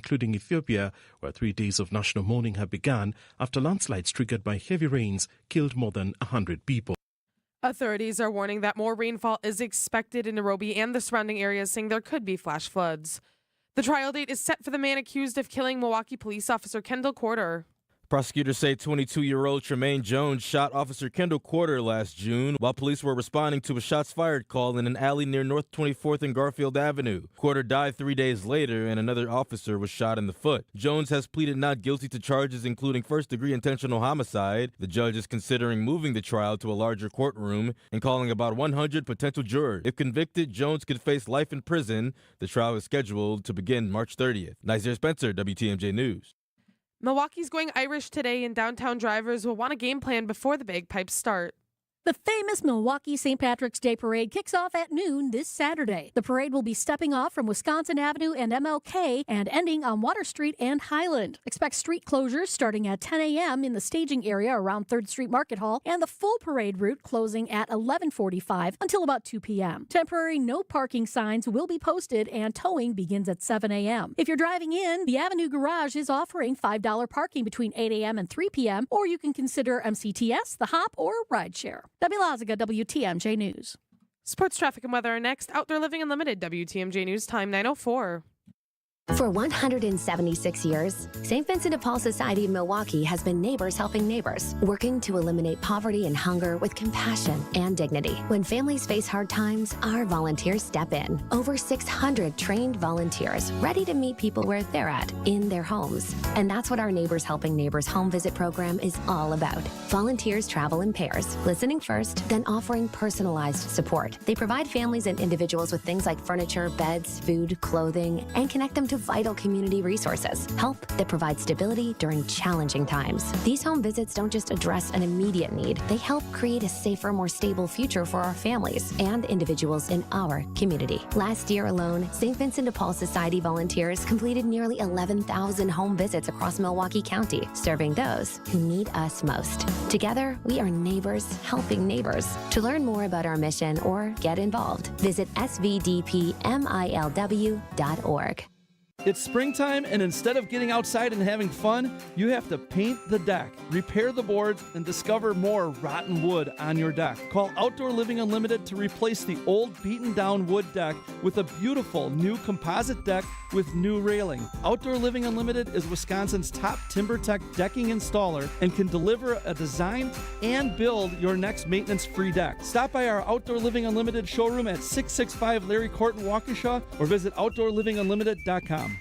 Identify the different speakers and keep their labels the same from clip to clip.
Speaker 1: including Ethiopia, where 3 days of national mourning have begun after landslides triggered by heavy rains killed more than 100 people.
Speaker 2: Authorities are warning that more rainfall is expected in Nairobi and the surrounding areas, saying there could be flash floods. The trial date is set for the man accused of killing Milwaukee police officer Kendall Quarter.
Speaker 3: Prosecutors say 22-year-old Tremaine Jones shot Officer Kendall Quarter last June while police were responding to a shots fired call in an alley near North 24th and Garfield Avenue. Quarter died 3 days later, and another officer was shot in the foot. Jones has pleaded not guilty to charges including first-degree intentional homicide. The judge is considering moving the trial to a larger courtroom and calling about 100 potential jurors. If convicted, Jones could face life in prison. The trial is scheduled to begin March 30th. Nazir Spencer, WTMJ News.
Speaker 2: Milwaukee's going Irish today, and downtown drivers will want a game plan before the bagpipes start.
Speaker 4: The famous Milwaukee St. Patrick's Day Parade kicks off at noon this Saturday. The parade will be stepping off from Wisconsin Avenue and MLK and ending on Water Street and Highland. Expect street closures starting at 10 a.m. in the staging area around 3rd Street Market Hall and the full parade route closing at 11:45 until about 2 p.m. Temporary no parking signs will be posted and towing begins at 7 a.m. If you're driving in, the Avenue Garage is offering $5 parking between 8 a.m. and 3 p.m. or you can consider MCTS, the Hop, or Rideshare. Debbie Laziga, WTMJ News.
Speaker 2: Sports, traffic, and weather are next. Outdoor Living Unlimited, WTMJ News time 9:04.
Speaker 5: For 176 years, St. Vincent de Paul Society of Milwaukee has been neighbors helping neighbors, working to eliminate poverty and hunger with compassion and dignity. When families face hard times, our volunteers step in. Over 600 trained volunteers ready to meet people where they're at, in their homes. And that's what our Neighbors Helping Neighbors home visit program is all about. Volunteers travel in pairs, listening first, then offering personalized support. They provide families and individuals with things like furniture, beds, food, clothing, and connect them to vital community resources, help that provides stability during challenging times. These home visits don't just address an immediate need, they help create a safer, more stable future for our families and individuals in our community. Last year alone, St. Vincent de Paul Society volunteers completed nearly 11,000 home visits across Milwaukee County, serving those who need us most. Together, we are neighbors helping neighbors. To learn more about our mission or get involved, visit svdpmilw.org.
Speaker 6: It's springtime, and instead of getting outside and having fun, you have to paint the deck, repair the boards, and discover more rotten wood on your deck. Call Outdoor Living Unlimited to replace the old beaten-down wood deck with a beautiful new composite deck with new railing. Outdoor Living Unlimited is Wisconsin's top TimberTech decking installer and can deliver a design and build your next maintenance-free deck. Stop by our Outdoor Living Unlimited showroom at 665 Larry Court in Waukesha or visit OutdoorLivingUnlimited.com.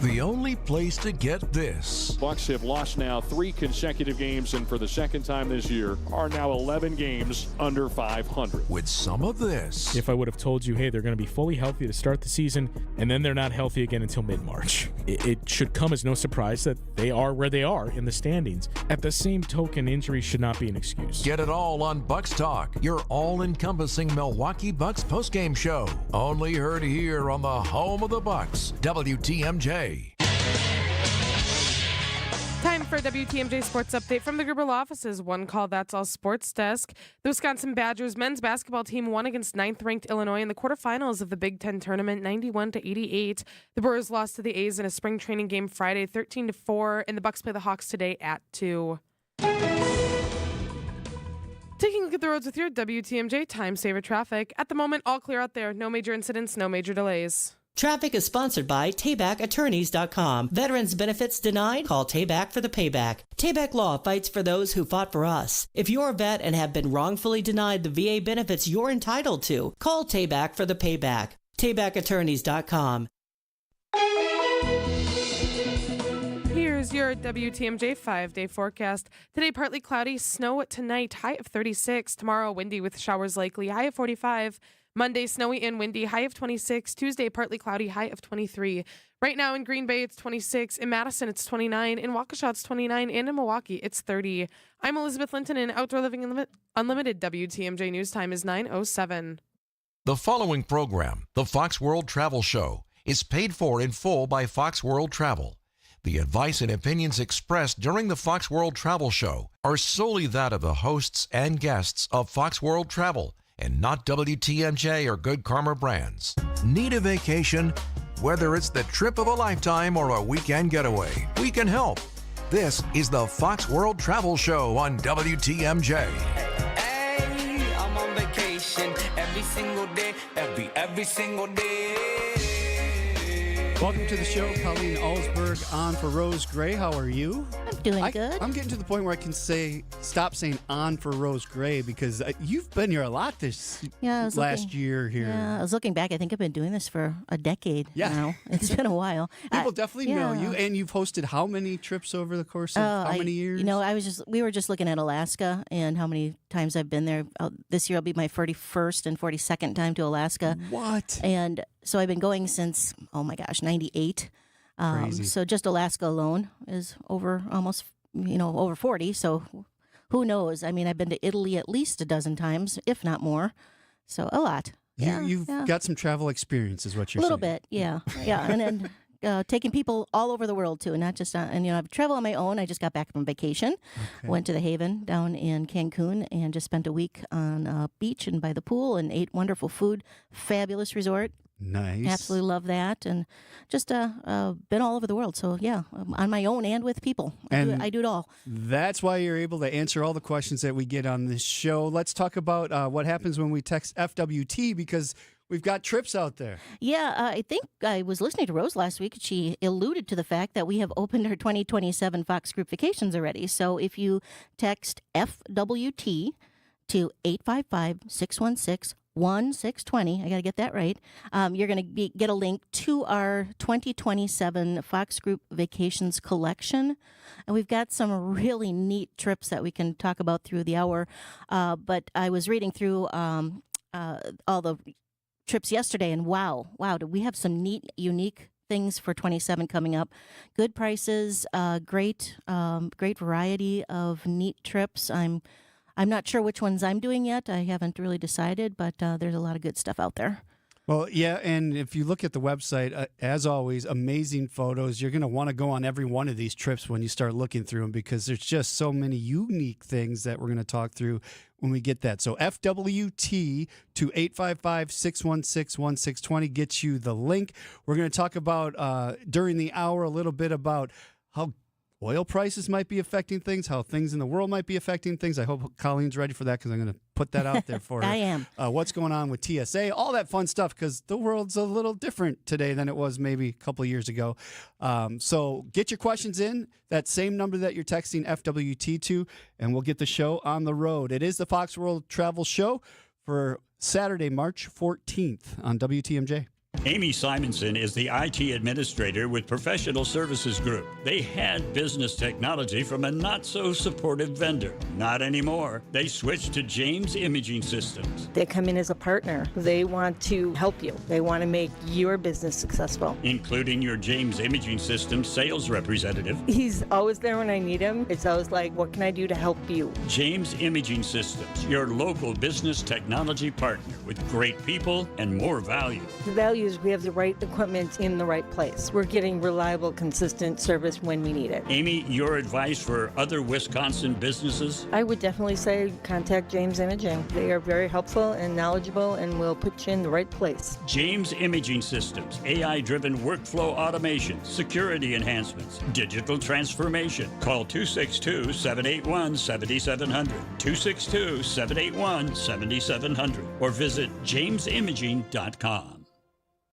Speaker 7: The only place to get this.
Speaker 8: Bucks have lost now 3 consecutive games, and for the second time this year are now 11 games under 500.
Speaker 7: With some of this.
Speaker 9: If I would have told you, hey, they're going to be fully healthy to start the season, and then they're not healthy again until mid-March, it should come as no surprise that they are where they are in the standings. At the same token, injuries should not be an excuse.
Speaker 7: Get it all on Bucks Talk, your all-encompassing Milwaukee Bucks postgame show. Only heard here on the home of the Bucks, WTMJ.
Speaker 2: Time for a WTMJ Sports Update from the Gerber Law Office's One Call That's All Sports Desk. The Wisconsin Badgers men's basketball team won against 9th-ranked Illinois in the quarterfinals of the Big Ten tournament, 91-88. The Brewers lost to the A's in a spring training game Friday, 13-4, and the Bucks play the Hawks today at 2. Taking a look at the roads with your WTMJ Time Saver Traffic. At the moment, all clear out there. No major incidents, no major delays.
Speaker 10: Traffic is sponsored by TaybackAttorneys.com. Veterans benefits denied? Call Tayback for the payback. Tayback Law fights for those who fought for us. If you're a vet and have been wrongfully denied the VA benefits you're entitled to, call Tayback for the payback. TaybackAttorneys.com.
Speaker 2: Here's your WTMJ 5-day forecast. Today, partly cloudy, snow tonight, high of 36. Tomorrow, windy with showers likely, high of 45. Monday, snowy and windy, high of 26. Tuesday, partly cloudy, high of 23. Right now in Green Bay, it's 26. In Madison, it's 29. In Waukesha, it's 29. And in Milwaukee, it's 30. I'm Elizabeth Linton, and Outdoor Living Unlimited WTMJ News Time is 9:07.
Speaker 7: The following program, the Fox World Travel Show, is paid for in full by Fox World Travel. The advice and opinions expressed during the Fox World Travel Show are solely that of the hosts and guests of Fox World Travel, and not WTMJ or Good Karma brands. Need a vacation? Whether it's the trip of a lifetime or a weekend getaway, we can help. This is the Fox World Travel Show on WTMJ.
Speaker 11: Hey, I'm on vacation every single day, every single day.
Speaker 12: Welcome to the show. Colleen Alsberg on for Rose Gray. How are you?
Speaker 4: I'm doing good.
Speaker 12: I'm getting to the point where I can stop saying on for Rose Gray because you've been here a lot this last year here.
Speaker 4: Yeah, I was looking back. I think I've been doing this for a decade now. It's been a while.
Speaker 12: People definitely know you, and you've hosted how many trips over the course of how many years?
Speaker 4: We were just looking at Alaska and how many times I've been there. This year will be my 41st and 42nd time to Alaska.
Speaker 12: What?
Speaker 4: And so I've been going since, 98.
Speaker 12: Crazy.
Speaker 4: So just Alaska alone is over almost, over 40. So who knows? I mean, I've been to Italy at least a dozen times, if not more. So a lot.
Speaker 12: You've got some travel experience is what you're saying.
Speaker 4: A little bit, yeah. Yeah, and then taking people all over the world, too, not just I've traveled on my own. I just got back from vacation, went to the Haven down in Cancun, and just spent a week on a beach and by the pool and ate wonderful food. Fabulous resort.
Speaker 12: Nice.
Speaker 4: Absolutely love that. And just been all over the world. So, yeah, on my own and with people. I do it all.
Speaker 12: That's why you're able to answer all the questions that we get on this show. Let's talk about what happens when we text FWT because we've got trips out there.
Speaker 4: Yeah, I think I was listening to Rose last week. She alluded to the fact that we have opened our 2027 Fox Group vacations already. So if you text FWT to 855-616-1620, I got to get that right. You're going to get a link to our 2027 Fox Group Vacations collection. And we've got some really neat trips that we can talk about through the hour. But I was reading through all the trips yesterday, and wow, do we have some neat, unique things for 27 coming up. Good prices, great variety of neat trips. I'm not sure which ones I'm doing yet. I haven't really decided, but there's a lot of good stuff out there.
Speaker 12: Well, yeah, and if you look at the website, as always, amazing photos. You're going to want to go on every one of these trips when you start looking through them because there's just so many unique things that we're going to talk through when we get that. So FWT to 855-616-1620 gets you the link. We're going to talk about, during the hour, a little bit about how oil prices might be affecting things, how things in the world might be affecting things. I hope Colleen's ready for that because I'm going to put that out there for her.
Speaker 4: I am.
Speaker 12: What's going on with TSA, all that fun stuff because the world's a little different today than it was maybe a couple of years ago. So get your questions in, that same number that you're texting FWT to, and we'll get the show on the road. It is the Fox World Travel Show for Saturday, March 14th on WTMJ.
Speaker 13: Amy Simonson is the IT administrator with Professional Services Group. They had business technology from a not-so-supportive vendor. Not anymore. They switched to James Imaging Systems.
Speaker 14: They come in as a partner. They want to help you. They want to make your business successful.
Speaker 13: Including your James Imaging Systems sales representative.
Speaker 14: He's always there when I need him. It's always like, what can I do to help you?
Speaker 13: James Imaging Systems, your local business technology partner with great people and more value.
Speaker 14: The value is we have the right equipment in the right place. We're getting reliable, consistent service when we need it.
Speaker 13: Amy, your advice for other Wisconsin businesses?
Speaker 14: I would definitely say contact James Imaging. They are very helpful and knowledgeable and will put you in the right place.
Speaker 13: James Imaging Systems, AI-driven workflow automation, security enhancements, digital transformation. Call 262-781-7700, 262-781-7700, or visit jamesimaging.com.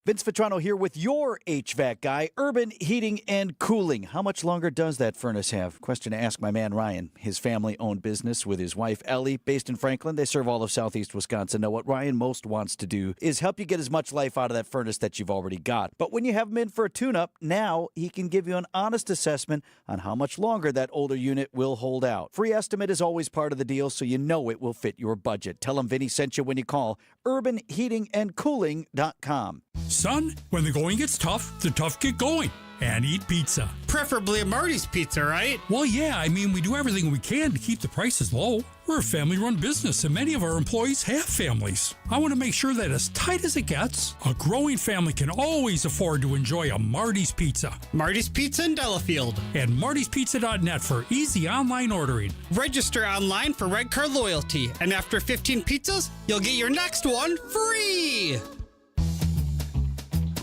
Speaker 15: Vince Vitrano here with your HVAC guy, Urban Heating and Cooling. How much longer does that furnace have? Question to ask my man Ryan. His family-owned business with his wife Ellie, based in Franklin. They serve all of southeast Wisconsin. Now, what Ryan most wants to do is help you get as much life out of that furnace that you've already got. But when you have him in for a tune-up, now he can give you an honest assessment on how much longer that older unit will hold out. Free estimate is always part of the deal, so you know it will fit your budget. Tell him Vinny sent you when you call urbanheatingandcooling.com.
Speaker 16: Son, when the going gets tough, the tough get going. And eat pizza.
Speaker 17: Preferably a Marty's Pizza, right?
Speaker 16: Well, yeah, I mean, we do everything we can to keep the prices low. We're a family-run business, and many of our employees have families. I want to make sure that as tight as it gets, a growing family can always afford to enjoy a Marty's Pizza.
Speaker 17: Marty's Pizza in Delafield.
Speaker 16: And martyspizza.net for easy online ordering.
Speaker 17: Register online for Red Card Loyalty, and after 15 pizzas, you'll get your next one free!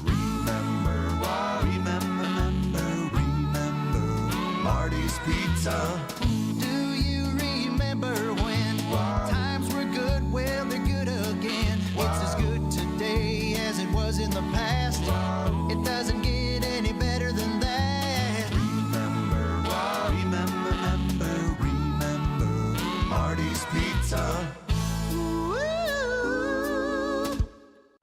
Speaker 18: Remember Marty's Pizza. Do you remember when times were good? Well, they're good again. It's as good today as it was in the past. It doesn't get any better than that. Remember Marty's Pizza.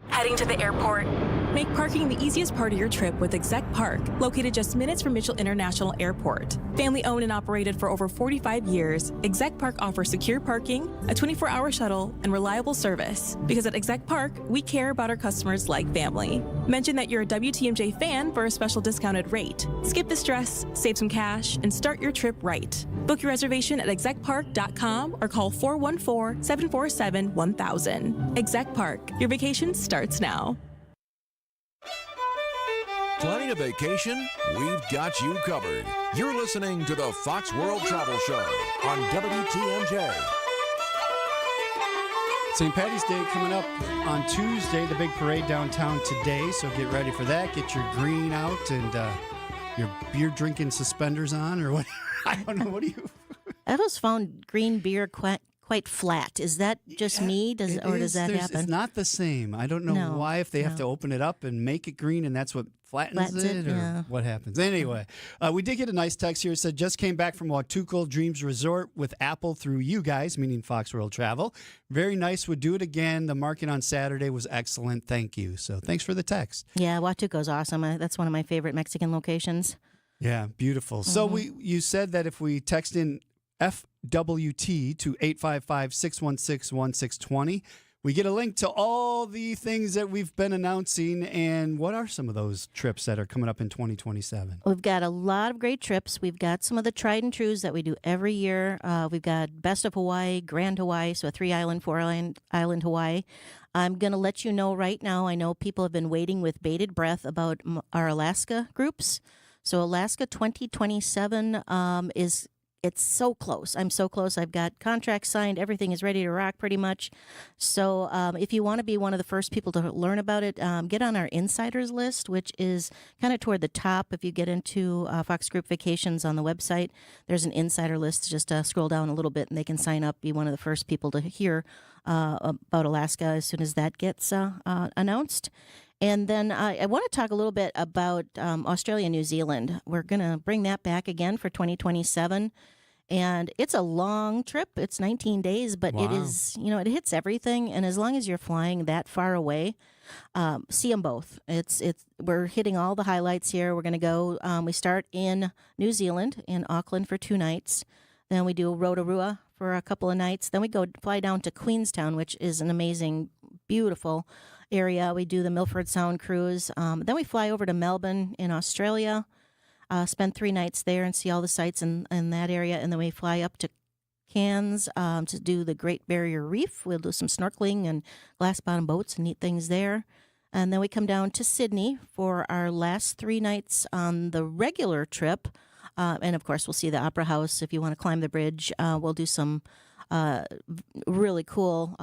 Speaker 19: Heading to the airport? Make parking the easiest part of your trip with Exec Park, located just minutes from Mitchell International Airport. Family owned and operated for over 45 years, Exec Park offers secure parking, a 24-hour shuttle, and reliable service. Because at Exec Park, we care about our customers like family. Mention that you're a WTMJ fan for a special discounted rate. Skip the stress, save some cash, and start your trip right. Book your reservation at execpark.com or call 414-747-1000. Exec Park, your vacation starts now.
Speaker 7: Planning a vacation? We've got you covered. You're listening to the Fox World Travel Show on WTMJ.
Speaker 12: St. Patty's Day coming up on Tuesday, the big parade downtown today, so get ready for that. Get your green out and your beer drinking suspenders on, or what? I don't know. What do you?
Speaker 20: I always found green beer quite flat. Is that just me? Does that happen?
Speaker 12: It's not the same. I don't know why, if they have to open it up and make it green and that's what flattens it, or what happens. Anyway, we did get a nice text here. It said, just came back from Watuco Dreams Resort with Apple through you guys, meaning Fox World Travel. Very nice. Would do it again. The market on Saturday was excellent. Thank you. So thanks for the text.
Speaker 20: Yeah, Watuco's awesome. That's one of my favorite Mexican locations.
Speaker 12: Yeah, beautiful. So you said that if we text in FWT to 855-616-1620, we get a link to all the things that we've been announcing. And what are some of those trips that are coming up in 2027?
Speaker 20: We've got a lot of great trips. We've got some of the tried and trues that we do every year. We've got Best of Hawaii, Grand Hawaii, so a 3-island, 4-island Hawaii. I'm going to let you know right now, I know people have been waiting with bated breath about our Alaska groups. So Alaska 2027 it's so close. I'm so close. I've got contracts signed. Everything is ready to rock pretty much. So if you want to be one of the first people to learn about it, get on our insiders list, which is kind of toward the top. If you get into Fox Group Vacations on the website, there's an insider list. Just scroll down a little bit and they can sign up, be one of the first people to hear about Alaska as soon as that gets announced. And then I want to talk a little bit about Australia and New Zealand. We're going to bring that back again for 2027. And it's a long trip. It's 19 days, but it is, it hits everything. And as long as you're flying that far away, see them both. We're hitting all the highlights here. We're going to go, we start in New Zealand, in Auckland for 2 nights. Then we do Rotorua for a couple of nights. Then we fly down to Queenstown, which is an amazing, beautiful area. We do the Milford Sound cruise. Then we fly over to Melbourne in Australia, spend 3 nights there and see all the sights in that area. And then we fly up to Cairns to do the Great Barrier Reef. We'll do some snorkeling and glass bottom boats and neat things there. And then we come down to Sydney for our last 3 nights on the regular trip. And of course, we'll see the Opera House. If you want to climb the bridge, we'll do some really cool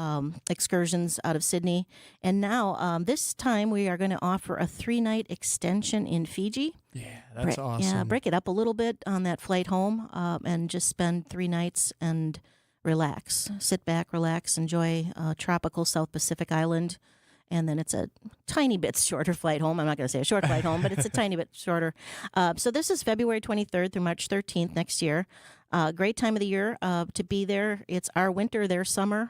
Speaker 20: excursions out of Sydney. And now this time we are going to offer a 3-night extension in Fiji.
Speaker 12: Yeah, that's awesome.
Speaker 20: Yeah, break it up a little bit on that flight home and just spend 3 nights and relax. Sit back, relax, enjoy a tropical South Pacific island. And then it's a tiny bit shorter flight home. I'm not going to say a short flight home, but it's a tiny bit shorter. So this is February 23rd through March 13th next year. Great time of the year to be there. It's our winter, their summer.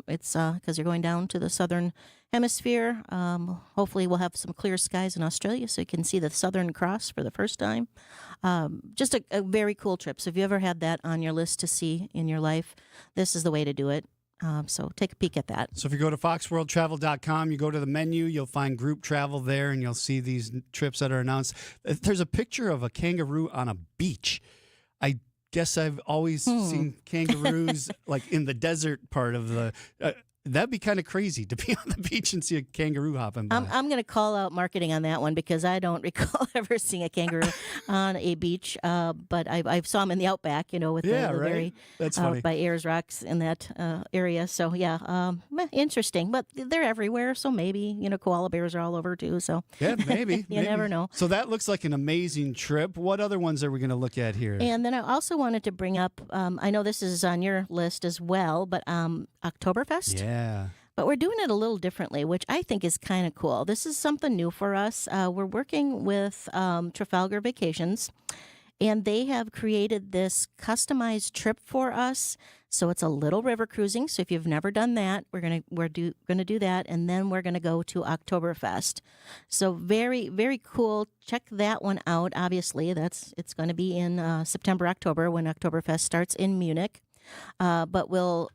Speaker 20: It's because you're going down to the southern hemisphere. Hopefully we'll have some clear skies in Australia so you can see the Southern Cross for the first time. Just a very cool trip. So if you ever had that on your list to see in your life, this is the way to do it. So take a peek at that.
Speaker 12: So if you go to foxworldtravel.com, you go to the menu, you'll find group travel there, and you'll see these trips that are announced. There's a picture of a kangaroo on a beach. I guess I've always seen kangaroos like in the desert part of the That'd be kind of crazy to be on the beach and see a kangaroo hopping by.
Speaker 20: I'm going to call out marketing on that one because I don't recall ever seeing a kangaroo on a beach. But I saw them in the outback, with the very
Speaker 12: That's funny.
Speaker 20: by Ayers Rocks in that area. So interesting. But they're everywhere. So maybe koala bears are all over too. So
Speaker 12: yeah, maybe
Speaker 20: you
Speaker 12: maybe.
Speaker 20: never know.
Speaker 12: So that looks like an amazing trip. What other ones are we going to look at here?
Speaker 20: And then I also wanted to bring up. I know this is on your list as well, but Oktoberfest.
Speaker 12: Yeah.
Speaker 20: But we're doing it a little differently, which I think is kind of cool. This is something new for us. We're working with Trafalgar Vacations, and they have created this customized trip for us. So it's a little river cruising. So if you've never done that, we're gonna do that, and then we're gonna go to Oktoberfest. So very, very cool. Check that one out. Obviously, it's going to be in September, October when Oktoberfest starts in Munich. But we'll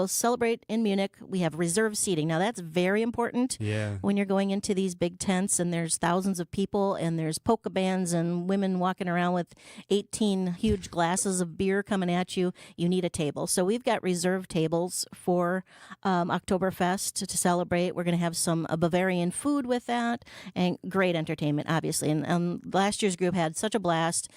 Speaker 20: celebrate in Munich. We have reserved seating. Now, that's very important when you're going into these big tents and there's thousands of people and there's polka bands and women walking around with 18 huge glasses of beer coming at you. You need a table. So we've got reserved tables for Oktoberfest to celebrate. We're going to have some Bavarian food with that and great entertainment, obviously. And last year's group had such a blast.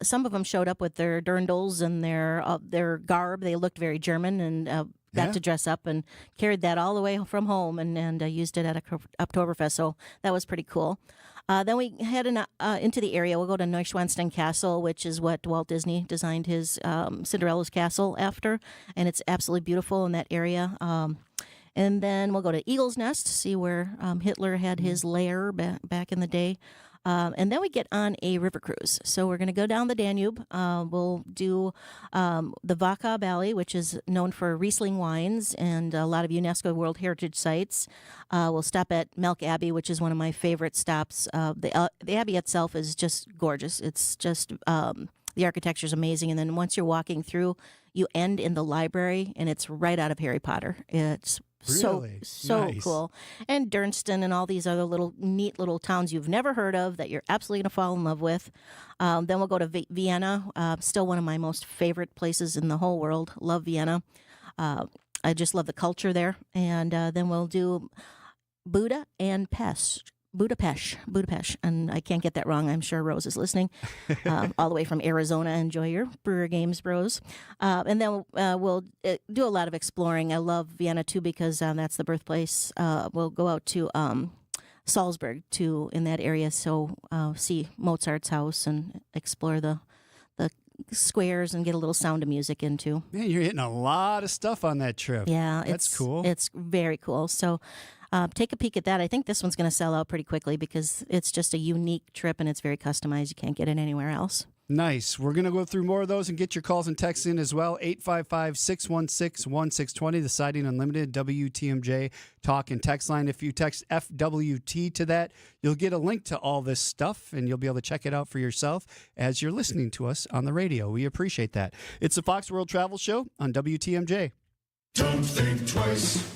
Speaker 20: Some of them showed up with their dirndls and their garb. They looked very German and got to dress up and carried that all the way from home and used it at Oktoberfest. So that was pretty cool. Then we head into the area. We'll go to Neuschwanstein Castle, which is what Walt Disney designed his Cinderella's castle after, and it's absolutely beautiful in that area. And then we'll go to Eagle's Nest to see where Hitler had his lair back in the day. And then we get on a river cruise. So we're going to go down the Danube. We'll do the Wachau Valley, which is known for Riesling wines and a lot of UNESCO World Heritage sites. We'll stop at Melk Abbey, which is one of my favorite stops. The Abbey itself is just gorgeous. It's just the architecture is amazing. And then once you're walking through, you end in the library, and it's right out of Harry Potter. It's
Speaker 12: Really?
Speaker 20: So
Speaker 12: Nice.
Speaker 20: cool. And Dernston and all these other neat little towns you've never heard of that you're absolutely going to fall in love with. Then we'll go to Vienna, still one of my most favorite places in the whole world. Love Vienna. I just love the culture there. And then we'll do Budapest, and I can't get that wrong. I'm sure Rose is listening, all the way from Arizona. Enjoy your brewer games, bros. And then we'll do a lot of exploring. I love Vienna too because that's the birthplace. We'll go out to Salzburg too in that area, so see Mozart's house and explore the squares and get a little Sound of Music into.
Speaker 12: Man, you're hitting a lot of stuff on that trip.
Speaker 20: Yeah,
Speaker 12: that's cool.
Speaker 20: It's very cool. So take a peek at that. I think this one's going to sell out pretty quickly because it's just a unique trip and it's very customized. You can't get it anywhere else.
Speaker 12: Nice. We're going to go through more of those and get your calls and texts in as well. 855-616-1620, the Siding Unlimited WTMJ talk and text line. If you text FWT to that, you'll get a link to all this stuff, and you'll be able to check it out for yourself as you're listening to us on the radio. We appreciate that. It's the Fox World Travel Show on WTMJ.
Speaker 21: Don't think twice.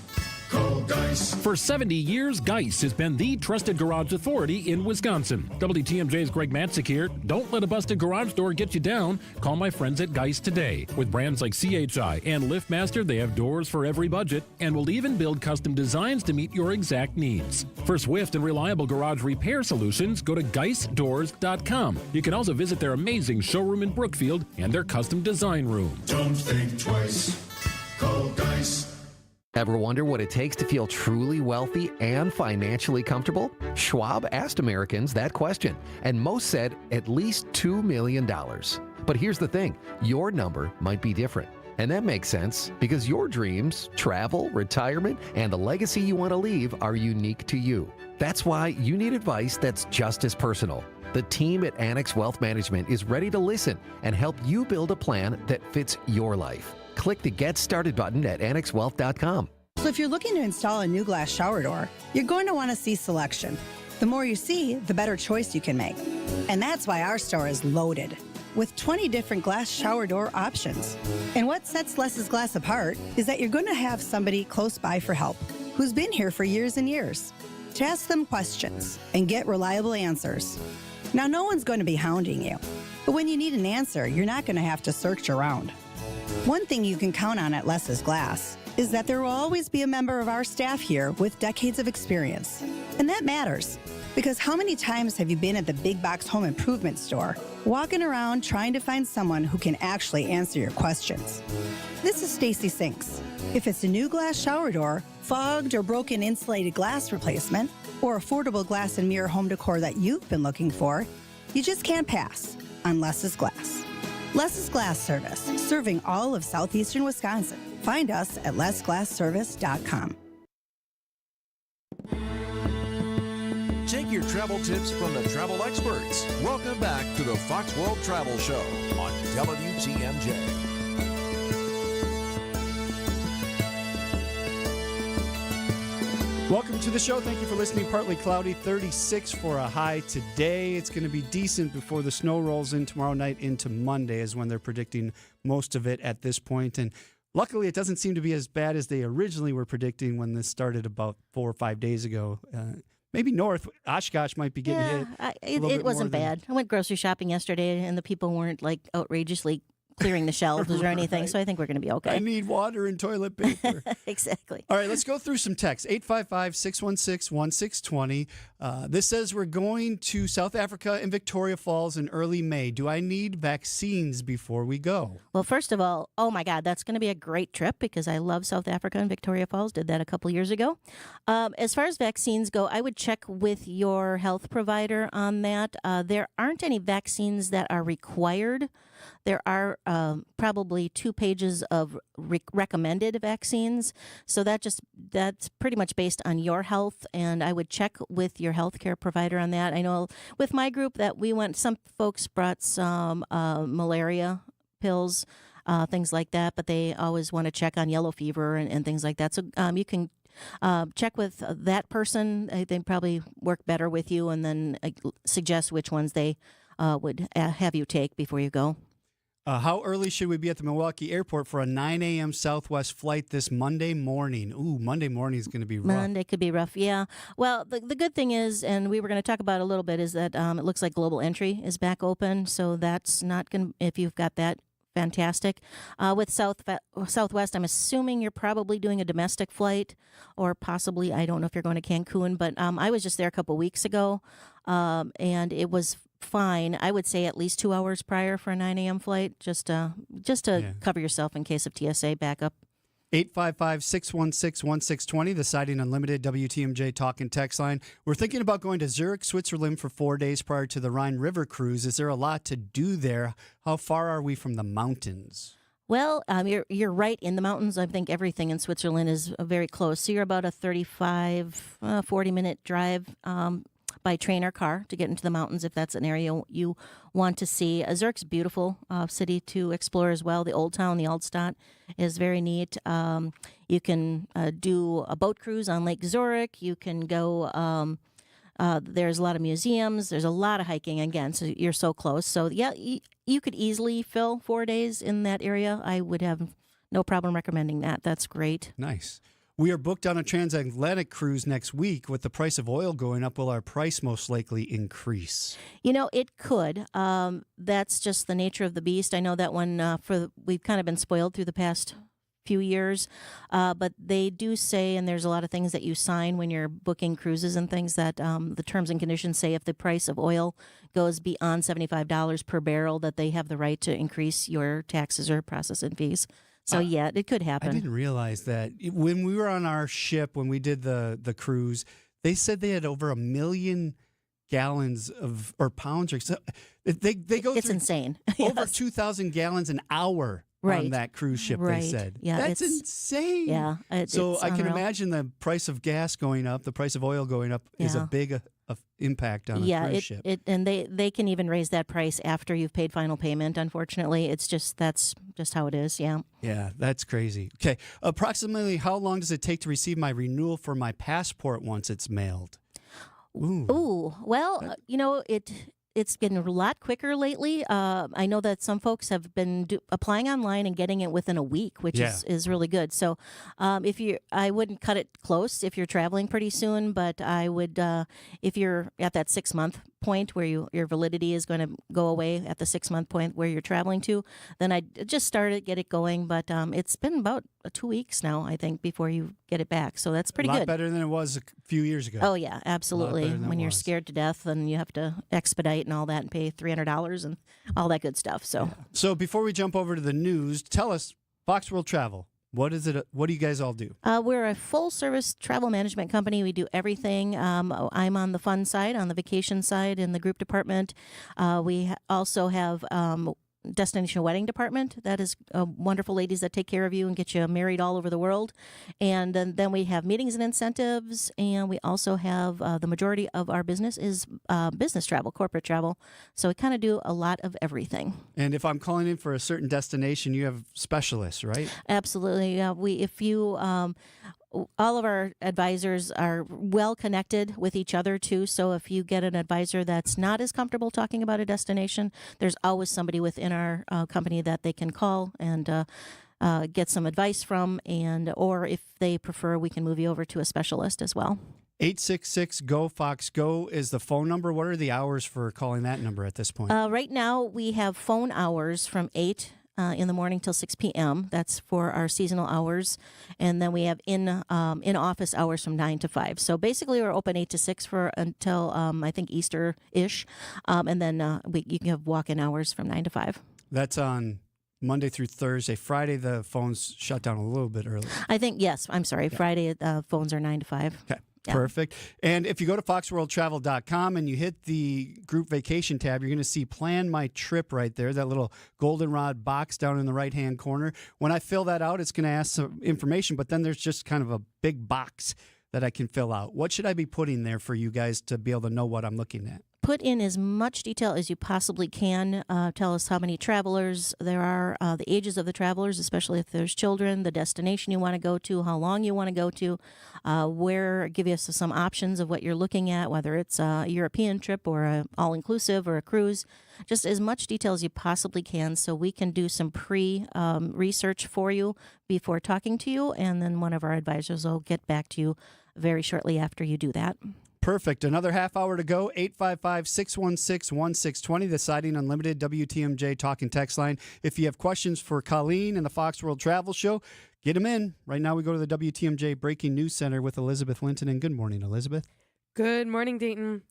Speaker 21: Call Geis. For 70 years, Geis has been the trusted garage authority in Wisconsin. WTMJ's Greg Matzik here. Don't let a busted garage door get you down. Call my friends at Geis today. With brands like CHI and LiftMaster, they have doors for every budget and will even build custom designs to meet your exact needs. For swift and reliable garage repair solutions, go to GeisDoors.com. You can also visit their amazing showroom in Brookfield and their custom design room. Don't think twice. Call Geis.
Speaker 22: Ever wonder what it takes to feel truly wealthy and financially comfortable? Schwab asked Americans that question, and most said at least $2 million. But here's the thing, your number might be different. And that makes sense because your dreams, travel, retirement, and the legacy you want to leave are unique to you. That's why you need advice that's just as personal. The team at Annex Wealth Management is ready to listen and help you build a plan that fits your life. Click the Get Started button at AnnexWealth.com.
Speaker 23: So if you're looking to install a new glass shower door, you're going to want to see selection. The more you see, the better choice you can make. And that's why our store is loaded with 20 different glass shower door options. And what sets Les's Glass apart is that you're going to have somebody close by for help who's been here for years and years to ask them questions and get reliable answers. Now, no one's going to be hounding you, but when you need an answer, you're not going to have to search around. One thing you can count on at Les's Glass is that there will always be a member of our staff here with decades of experience. And that matters, because how many times have you been at the big box home improvement store, walking around trying to find someone who can actually answer your questions? This is Stacy Sinks. If it's a new glass shower door, fogged or broken insulated glass replacement, or affordable glass and mirror home decor that you've been looking for, you just can't pass on Less's Glass. Less's Glass Service, serving all of southeastern Wisconsin. Find us at lessglassservice.com.
Speaker 7: Take your travel tips from the travel experts. Welcome back to the Fox World Travel Show on WTMJ.
Speaker 12: Welcome to the show. Thank you for listening. Partly cloudy, 36 for a high today. It's going to be decent before the snow rolls in tomorrow night into Monday is when they're predicting most of it at this point. And luckily, it doesn't seem to be as bad as they originally were predicting when this started about 4 or 5 days ago. Maybe north, Oshkosh might be getting hit.
Speaker 20: It wasn't bad. I went grocery shopping yesterday, and the people weren't like outrageously clearing the shelves or anything, so I think we're going to be okay.
Speaker 12: I need water and toilet paper.
Speaker 20: Exactly.
Speaker 12: All right, let's go through some texts. 855-616-1620. This says we're going to South Africa and Victoria Falls in early May. Do I need vaccines before we go?
Speaker 20: Well, first of all, oh my God, that's going to be a great trip because I love South Africa and Victoria Falls. Did that a couple years ago. As far as vaccines go, I would check with your health provider on that. There aren't any vaccines that are required. There are probably 2 pages of recommended vaccines. So that's pretty much based on your health. And I would check with your healthcare provider on that. I know with my group that we went, some folks brought some malaria pills, things like that, but they always want to check on yellow fever and things like that. So you can check with that person. They probably work better with you and then suggest which ones they would have you take before you go.
Speaker 12: How early should we be at the Milwaukee airport for a 9 a.m. Southwest flight this Monday morning? Ooh, Monday morning is going to be rough.
Speaker 20: Monday could be rough, yeah. Well, the good thing is, and we were going to talk about it a little bit, is that it looks like global entry is back open. So that's not going to, if you've got that, fantastic. With Southwest, I'm assuming you're probably doing a domestic flight or possibly, I don't know if you're going to Cancun, but I was just there a couple weeks ago and it was fine. I would say at least 2 hours prior for a 9 a.m. flight, just to cover yourself in case of TSA backup.
Speaker 12: 855-616-1620, the Siding Unlimited WTMJ talk and text line. We're thinking about going to Zurich, Switzerland for 4 days prior to the Rhine River cruise. Is there a lot to do there? How far are we from the mountains?
Speaker 20: Well, you're right in the mountains. I think everything in Switzerland is very close. So you're about a 35, 40-minute drive by train or car to get into the mountains if that's an area you want to see. Zurich's a beautiful city to explore as well. The Old Town, the Altstadt, is very neat. You can do a boat cruise on Lake Zurich. You can go, there's a lot of museums. There's a lot of hiking, again, so you're so close. So, yeah, you could easily fill 4 days in that area. I would have no problem recommending that. That's great.
Speaker 12: Nice. We are booked on a transatlantic cruise next week. With the price of oil going up, will our price most likely increase?
Speaker 20: You know, it could. That's just the nature of the beast. I know that one we've kind of been spoiled through the past few years, but they do say, and there's a lot of things that you sign when you're booking cruises and things that the terms and conditions say if the price of oil goes beyond $75 per barrel, that they have the right to increase your taxes or processing fees. So, yeah, it could happen.
Speaker 12: I didn't realize that. When we were on our ship, when we did the cruise, they said they had over 1 million gallons of, or pounds. Or they go
Speaker 20: it's
Speaker 12: through
Speaker 20: insane.
Speaker 12: Over 2,000 gallons an hour on that cruise ship, they said.
Speaker 20: Yeah,
Speaker 12: that's insane.
Speaker 20: Yeah.
Speaker 12: So I can
Speaker 20: unreal.
Speaker 12: imagine the price of gas going up, the price of oil going up is a big impact on a cruise ship.
Speaker 20: And they can even raise that price after you've paid final payment, unfortunately. It's just, that's just how it is, yeah.
Speaker 12: Yeah, that's crazy. Okay, approximately how long does it take to receive my renewal for my passport once it's mailed?
Speaker 20: Ooh, well, you know, it's getting a lot quicker lately. I know that some folks have been applying online and getting it within a week, which is really good. So I wouldn't cut it close if you're traveling pretty soon, but I would, if you're at that 6-month point where your validity is going to go away at the 6-month point where you're traveling to, then I just started, get it going. But it's been about 2 weeks now, I think, before you get it back. So that's pretty
Speaker 12: good. A lot
Speaker 20: good.
Speaker 12: better than it was a few years ago.
Speaker 20: Oh, yeah, absolutely. When you're scared to death and you have to expedite and all that and pay $300 and all that good stuff.
Speaker 12: So before we jump over to the news, tell us, Fox World Travel. What is it? What do you guys all do?
Speaker 20: We're a full-service travel management company. We do everything. I'm on the fun side, on the vacation side, in the group department. We also have destination wedding department. That is wonderful ladies that take care of you and get you married all over the world. And then we have meetings and incentives. And we also have the majority of our business is business travel, corporate travel. So we kind of do a lot of everything.
Speaker 12: And if I'm calling in for a certain destination, you have specialists, right?
Speaker 20: Absolutely. All of our advisors are well connected with each other, too. So if you get an advisor that's not as comfortable talking about a destination, there's always somebody within our company that they can call and get some advice from. Or if they prefer, we can move you over to a specialist as well.
Speaker 12: 866-GO-FOX-GO is the phone number. What are the hours for calling that number at this point?
Speaker 20: Right now, we have phone hours from 8 in the morning till 6 p.m. That's for our seasonal hours. And then we have in-office hours from 9 to 5. So basically, we're open 8 to 6 until, I think, Easter-ish. And then you can have walk-in hours from 9 to 5.
Speaker 12: That's on Monday through Thursday. Friday, the phones shut down a little bit early.
Speaker 20: I think, yes. I'm sorry. Yeah. Friday, phones are 9 to 5.
Speaker 12: Okay. Yeah. Perfect. And if you go to foxworldtravel.com and you hit the group vacation tab, you're going to see Plan My Trip right there, that little goldenrod box down in the right-hand corner. When I fill that out, it's going to ask some information, but then there's just kind of a big box that I can fill out. What should I be putting there for you guys to be able to know what I'm looking at?
Speaker 20: Put in as much detail as you possibly can. Tell us how many travelers there are, the ages of the travelers, especially if there's children, the destination you want to go to, how long you want to go to, give us some options of what you're looking at, whether it's a European trip or an all-inclusive or a cruise. Just as much detail as you possibly can so we can do some pre-research for you before talking to you, and then one of our advisors will get back to you very shortly after you do that.
Speaker 12: Perfect. Another half hour to go. 855-616-1620, the Siding Unlimited WTMJ talk and text line. If you have questions for Colleen and the Fox World Travel Show, get them in. Right now we go to the WTMJ Breaking News Center with Elizabeth Linton. And good morning, Elizabeth.
Speaker 2: Good morning, Dayton.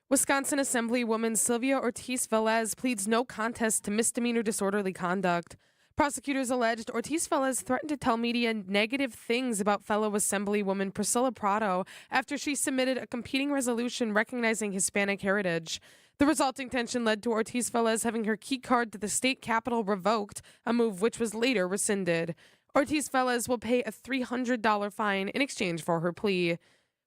Speaker 2: Wisconsin Assemblywoman Sylvia Ortiz-Velez pleads no contest to misdemeanor disorderly conduct. Prosecutors alleged Ortiz-Velez threatened to tell media negative things about fellow Assemblywoman Priscilla Prado after she submitted a competing resolution recognizing Hispanic heritage. The resulting tension led to Ortiz-Velez having her key card to the state capitol revoked, a move which was later rescinded. Ortiz-Velez will pay a $300 fine in exchange for her plea.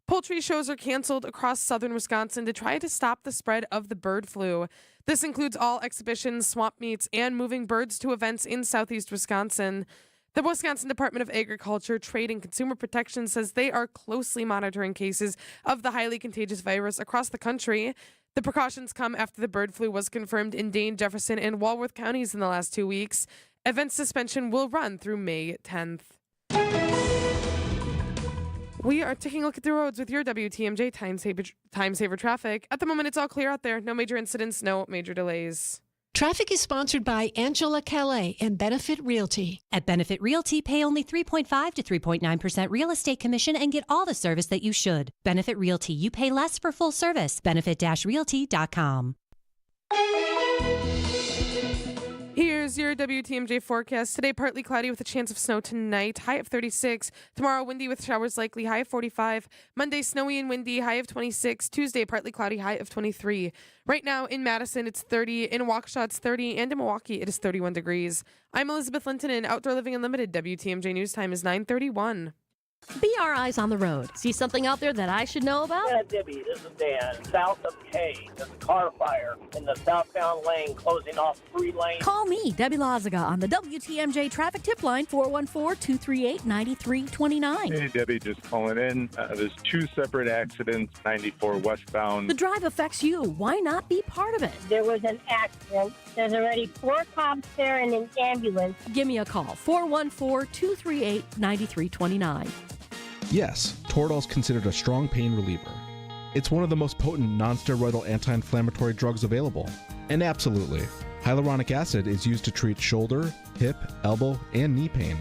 Speaker 2: Poultry shows are canceled across southern Wisconsin to try to stop the spread of the bird flu. This includes all exhibitions, swamp meets, and moving birds to events in southeast Wisconsin. The Wisconsin Department of Agriculture, Trade, and Consumer Protection says they are closely monitoring cases of the highly contagious virus across the country. The precautions come after the bird flu was confirmed in Dane, Jefferson, and Walworth counties in the last 2 weeks. Event suspension will run through May 10th. We are taking a look at the roads with your WTMJ time saver traffic. At the moment, it's all clear out there. No major incidents, no major delays.
Speaker 1: Traffic is sponsored by Angela Calais and Benefit Realty.
Speaker 3: At Benefit Realty, pay only 3.5 to 3.9% real estate commission and get all the service that you should. Benefit Realty, you pay less for full service. Benefit-realty.com.
Speaker 2: Here's your WTMJ forecast. Today, partly cloudy with a chance of snow tonight, high of 36. Tomorrow, windy with showers likely, high of 45. Monday, snowy and windy, high of 26. Tuesday, partly cloudy, high of 23. Right now, in Madison, it's 30. In Waukesha, it's 30. And in Milwaukee, it is 31 degrees. I'm Elizabeth Linton, and Outdoor Living Unlimited. WTMJ News Time is 9:31.
Speaker 4: Be our eyes on the road. See something out there that I should know about?
Speaker 5: Yeah, Debbie, this is Dan. South of Kane, there's a car fire in the southbound lane closing off 3 lanes.
Speaker 4: Call me, Debbie Lazaga, on the WTMJ traffic tip line, 414-238-9329.
Speaker 24: Hey, Debbie, just calling in. There's 2 separate accidents, 94 westbound.
Speaker 4: The drive affects you. Why not be part of it?
Speaker 25: There was an accident. There's already 4 cops there and an ambulance.
Speaker 4: Give me a call, 414-238-9329.
Speaker 26: Yes, Toradol is considered a strong pain reliever.
Speaker 6: It's one of the most potent non-steroidal anti-inflammatory drugs available. And absolutely, hyaluronic acid is used to treat shoulder, hip, elbow, and knee pain.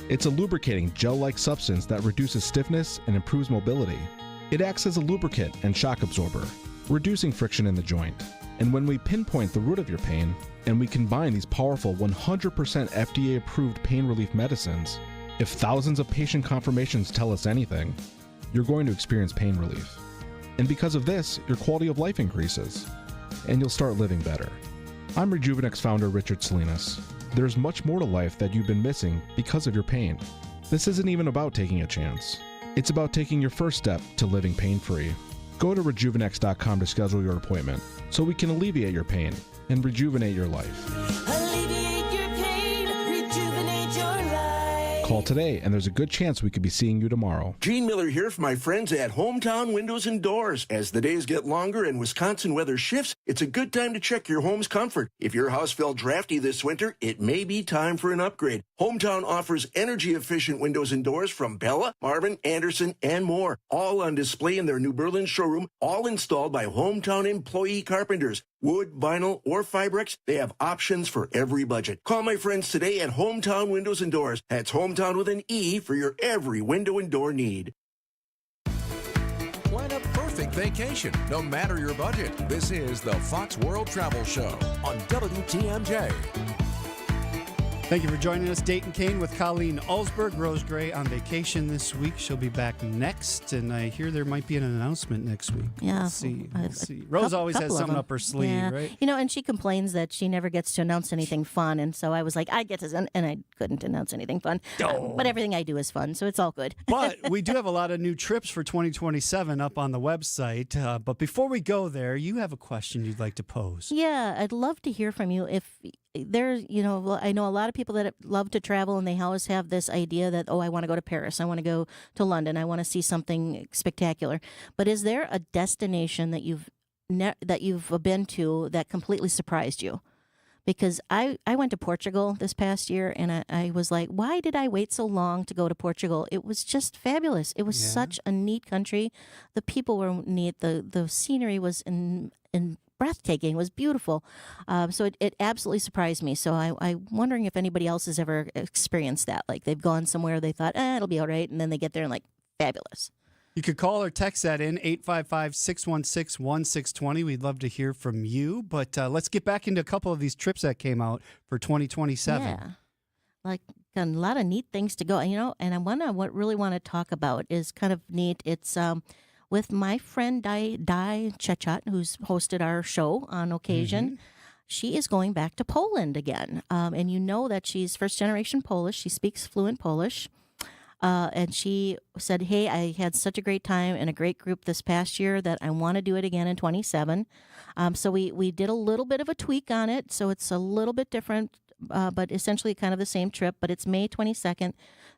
Speaker 6: It's a lubricating gel-like substance that reduces stiffness and improves mobility. It acts as a lubricant and shock absorber, reducing friction in the joint. And when we pinpoint the root of your pain, and we combine these powerful 100% FDA-approved pain relief medicines, if thousands of patient confirmations tell us anything, you're going to experience pain relief. And because of this, your quality of life increases, and you'll start living better. I'm Rejuvenex founder Richard Salinas. There's much more to life that you've been missing because of your pain. This isn't even about taking a chance. It's about taking your first step to living pain-free. Go to rejuvenex.com to schedule your appointment so we can alleviate your pain and rejuvenate your life.
Speaker 8: Alleviate your pain, rejuvenate your life.
Speaker 6: Call today, and there's a good chance we could be seeing you tomorrow.
Speaker 9: Gene Miller here for my friends at Hometown Windows and Doors. As the days get longer and Wisconsin weather shifts, it's a good time to check your home's comfort. If your house felt drafty this winter, it may be time for an upgrade. Hometown offers energy-efficient windows and doors from Bella, Marvin, Anderson, and more. All on display in their New Berlin showroom, all installed by Hometown employee carpenters. Wood, vinyl, or Fibrex, they have options for every budget. Call my friends today at Hometown Windows and Doors. That's Hometown with an E for your every window and door need.
Speaker 7: Plan a perfect vacation, no matter your budget. This is the Fox World Travel Show on WTMJ.
Speaker 12: Thank you for joining us, Dayton Kane with Colleen Alsberg. Rose Gray on vacation this week. She'll be back next, and I hear there might be an announcement next week.
Speaker 20: Yeah.
Speaker 12: Let's see. Rose always has something up her sleeve,
Speaker 20: yeah.
Speaker 12: right?
Speaker 20: You know, and she complains that she never gets to announce anything fun, and so I was like, I get to, and I couldn't announce anything fun. But everything I do is fun, so it's all good.
Speaker 12: But we do have a lot of new trips for 2027 up on the website. But before we go there, you have a question you'd like to pose.
Speaker 20: Yeah, I'd love to hear from you. If there's, you know, I know a lot of people that love to travel, and they always have this idea that, oh, I want to go to Paris, I want to go to London, I want to see something spectacular. But is there a destination that you've been to that completely surprised you? Because I went to Portugal this past year, and I was like, why did I wait so long to go to Portugal? It was just fabulous. It was such a neat country. The people were neat. The scenery was in breathtaking. It was beautiful. So it absolutely surprised me. So I'm wondering if anybody else has ever experienced that. Like they've gone somewhere, they thought, it'll be all right. And then they get there and like, fabulous.
Speaker 12: You could call or text that in, 855-616-1620. We'd love to hear from you. But let's get back into a couple of these trips that came out for 2027.
Speaker 20: Yeah. Like a lot of neat things to go. You know, and what really want to talk about is kind of neat. It's with my friend Di Chechat, who's hosted our show on occasion. Mm-hmm. She is going back to Poland again. And you know that she's first-generation Polish. She speaks fluent Polish. And she said, hey, I had such a great time and a great group this past year that I want to do it again in 27. So we did a little bit of a tweak on it. So it's a little bit different, but essentially kind of the same trip. But it's May 22nd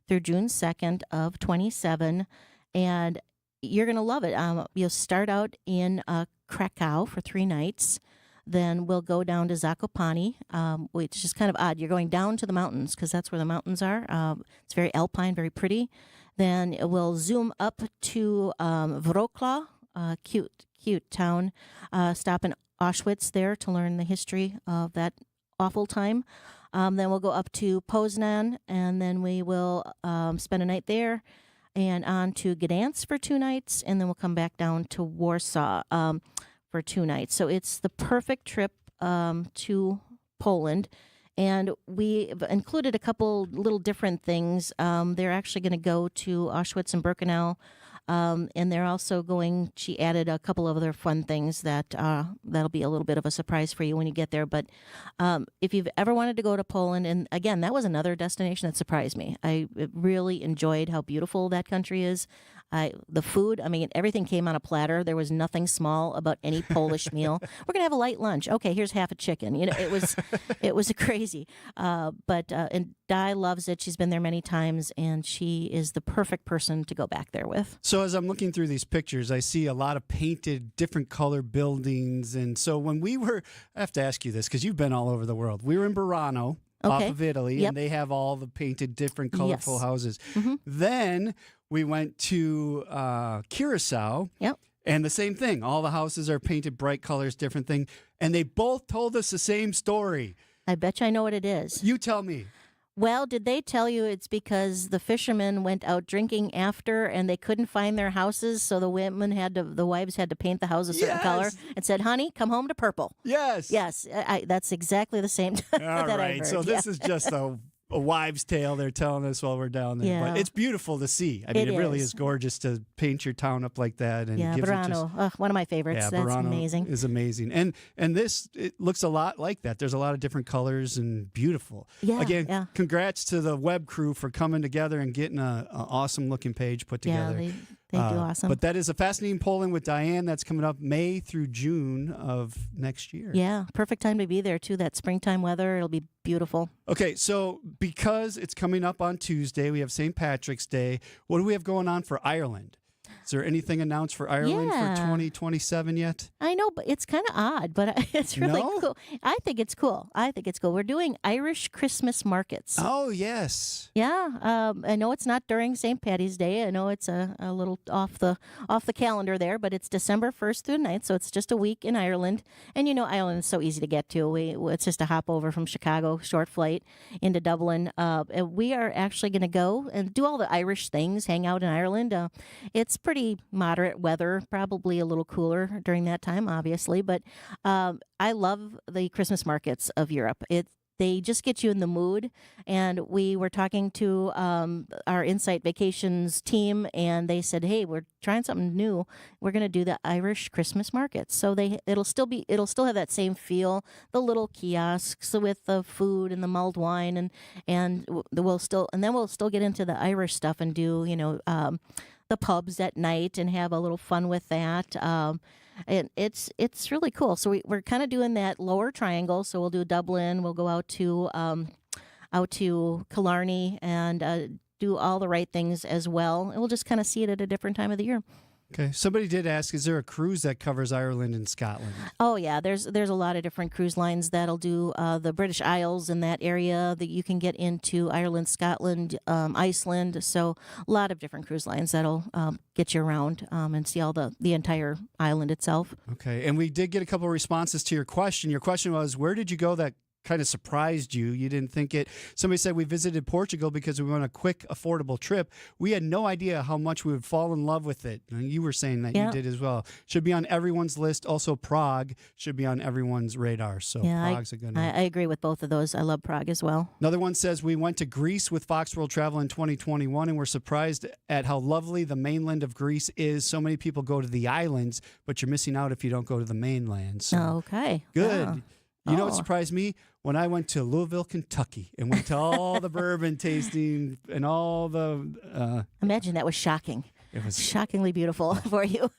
Speaker 20: through June 2nd of 27. And you're going to love it. You'll start out in Krakow for 3 nights. Then we'll go down to Zakopane, which is kind of odd. You're going down to the mountains because that's where the mountains are. It's very alpine, very pretty. Then we'll zoom up to Wrocław, cute town. Stop in Auschwitz there to learn the history of that awful time. Then we'll go up to Poznan, and then we will spend a night there. And on to Gdansk for 2 nights, and then we'll come back down to Warsaw for 2 nights. So it's the perfect trip to Poland. And we've included a couple little different things. They're actually going to go to Auschwitz and Birkenau. And they're also she added a couple of other fun things that'll be a little bit of a surprise for you when you get there. But if you've ever wanted to go to Poland, and again, that was another destination that surprised me. I really enjoyed how beautiful that country is. The food, I mean, everything came on a platter. There was nothing small about any Polish meal. We're going to have a light lunch. Okay, here's half a chicken. You know, it was crazy. But Di loves it. She's been there many times, and she is the perfect person to go back there with.
Speaker 12: So as I'm looking through these pictures, I see a lot of painted, different color buildings. And so when I have to ask you this because you've been all over the world. We were in Burano. Off of Italy, and they have all the painted, different, colorful houses. Mm-hmm. Then we went to Curacao, And the same thing. All the houses are painted bright colors, different thing. And they both told us the same story.
Speaker 20: I bet you I know what it is.
Speaker 12: You tell me.
Speaker 20: Well, did they tell you it's because the fishermen went out drinking after and they couldn't find their houses, so the wives had to paint the house a certain color and said, "Honey, come home to purple."
Speaker 12: Yes.
Speaker 20: Yes, that's exactly the same
Speaker 12: All
Speaker 20: that I
Speaker 12: right.
Speaker 20: heard.
Speaker 12: So this is just a wives' tale they're telling us while we're down there.
Speaker 20: Yeah.
Speaker 12: But it's beautiful to see. I mean, it really is gorgeous to paint your town up like that. And gives
Speaker 20: Burano, one of my favorites.
Speaker 12: Yeah,
Speaker 20: That's
Speaker 12: Burano
Speaker 20: amazing.
Speaker 12: is amazing. And this, it looks a lot like that. There's a lot of different colors and beautiful.
Speaker 20: Yeah,
Speaker 12: Again, congrats to the web crew for coming together and getting an awesome looking page put together.
Speaker 20: Yeah, they do awesome.
Speaker 12: But that is a fascinating polling with Diane. That's coming up May through June of next year.
Speaker 20: Yeah, perfect time to be there, too. That springtime weather, it'll be beautiful.
Speaker 12: Okay, so because it's coming up on Tuesday, we have St. Patrick's Day. What do we have going on for Ireland? Is there anything announced for Ireland for 2027 yet?
Speaker 20: I know, but it's kind of odd, but it's really cool. I think it's cool. We're doing Irish Christmas markets.
Speaker 12: Oh, yes.
Speaker 20: Yeah, I know it's not during St. Patty's Day. I know it's a little off the calendar there, but it's December 1st through 9th, so it's just a week in Ireland. And Ireland is so easy to get to. It's just a hop over from Chicago, short flight into Dublin. And we are actually going to go and do all the Irish things, hang out in Ireland. It's pretty moderate weather, probably a little cooler during that time, obviously. But I love the Christmas markets of Europe. They just get you in the mood. And we were talking to our Insight Vacations team, and they said, "Hey, we're trying something new. We're going to do the Irish Christmas markets." So it'll still have that same feel. The little kiosks with the food and the mulled wine, and we'll still get into the Irish stuff and do the pubs at night and have a little fun with that. And it's really cool. So we're kind of doing that lower triangle. So we'll do Dublin. We'll go out to Killarney and do all the right things as well. And we'll just kind of see it at a different time of the year.
Speaker 12: Okay. Somebody did ask, is there a cruise that covers Ireland and Scotland?
Speaker 20: Oh, yeah. There's a lot of different cruise lines that'll do the British Isles in that area that you can get into Ireland, Scotland, Iceland. So a lot of different cruise lines that'll get you around and see all the entire island itself.
Speaker 12: Okay. And we did get a couple of responses to your question. Your question was, where did you go that kind of surprised you? You didn't think it. Somebody said we visited Portugal because we went on a quick, affordable trip. We had no idea how much we would fall in love with it. And you were saying that you did as well. Should be on everyone's list. Also, Prague should be on everyone's radar. So Prague's a good one.
Speaker 20: I agree with both of those. I love Prague as well.
Speaker 12: Another one says we went to Greece with Fox World Travel in 2021 and we're surprised at how lovely the mainland of Greece is. So many people go to the islands, but you're missing out if you don't go to the mainland. So,
Speaker 20: okay.
Speaker 12: Good.
Speaker 20: Oh.
Speaker 12: You know what surprised me? When I went to Louisville, Kentucky, and went to all the bourbon tasting and all the...
Speaker 20: Imagine that was shocking.
Speaker 12: It was
Speaker 20: shockingly beautiful for you.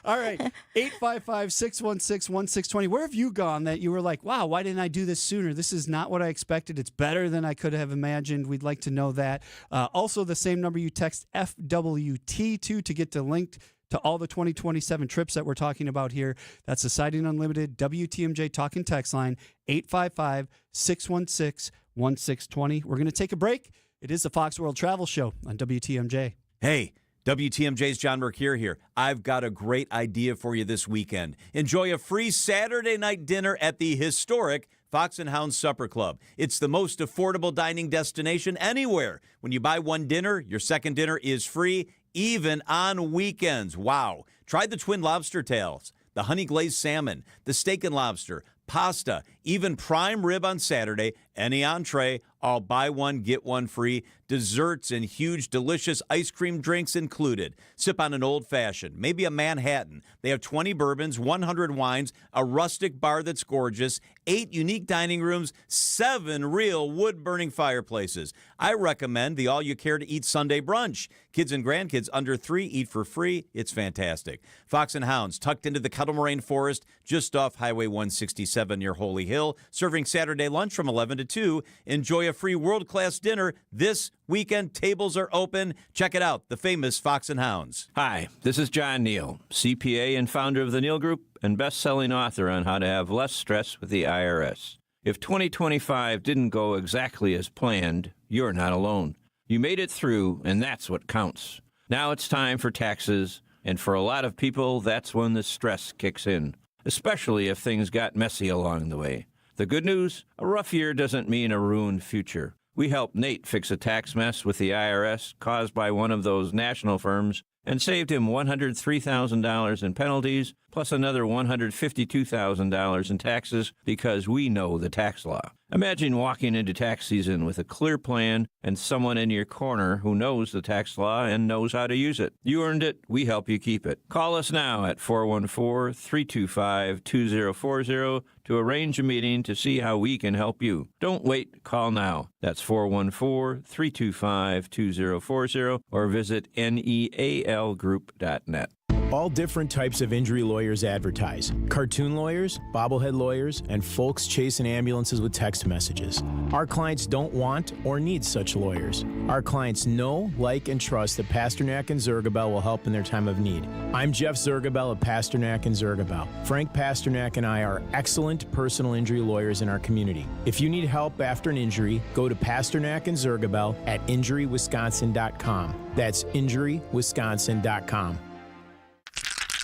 Speaker 12: All right. 855-616-1620. Where have you gone that you were like, wow, why didn't I do this sooner? This is not what I expected. It's better than I could have imagined. We'd like to know that. Also, the same number you text FWT to get the link to all the 2027 trips that we're talking about here. That's the Siding Unlimited WTMJ Talk and Text line, 855-616-1620. We're going to take a break. It is the Fox World Travel Show on WTMJ.
Speaker 10: Hey, WTMJ's John Mercure here. I've got a great idea for you this weekend. Enjoy a free Saturday night dinner at the historic Fox and Hound Supper Club. It's the most affordable dining destination anywhere. When you buy one dinner, your second dinner is free, even on weekends. Wow. Try the twin lobster tails, the honey glazed salmon, the steak and lobster, pasta, even prime rib on Saturday, any entree, all buy one, get one free, desserts and huge, delicious ice cream drinks included. Sip on an old-fashioned, maybe a Manhattan. They have 20 bourbons, 100 wines, a rustic bar that's gorgeous, 8 unique dining rooms, 7 real wood-burning fireplaces. I recommend the all-you-care-to-eat Sunday brunch. Kids and grandkids under 3 eat for free. It's fantastic. Fox and Hounds, tucked into the Kettle Moraine Forest, just off Highway 167 near Holy Hill, serving Saturday lunch from 11 to 2. Enjoy a free world-class dinner this weekend. Tables are open. Check it out, the famous Fox and Hounds.
Speaker 11: Hi, this is John Neal, CPA and founder of the Neal Group and best-selling author on how to have less stress with the IRS. If 2025 didn't go exactly as planned, you're not alone. You made it through, and that's what counts. Now it's time for taxes, And for a lot of people, that's when the stress kicks in, especially if things got messy along the way. The good news, a rough year doesn't mean a ruined future. We helped Nate fix a tax mess with the IRS caused by one of those national firms and saved him $103,000 in penalties, plus another $152,000 in taxes because we know the tax law. Imagine walking into tax season with a clear plan and someone in your corner who knows the tax law and knows how to use it. You earned it. We help you keep it. Call us now at 414-325-2040 to arrange a meeting to see how we can help you. Don't wait. Call now. That's 414-325-2040 or visit nealgroup.net.
Speaker 13: All different types of injury lawyers advertise. Cartoon lawyers, bobblehead lawyers, and folks chasing ambulances with text messages. Our clients don't want or need such lawyers. Our clients know, like, and trust that Pasternak and Zergabel will help in their time of need. I'm Jeff Zergabel of Pasternak and Zergabel. Frank Pasternak and I are excellent personal injury lawyers in our community. If you need help after an injury, go to Pasternak and Zergabel at injurywisconsin.com. That's injurywisconsin.com.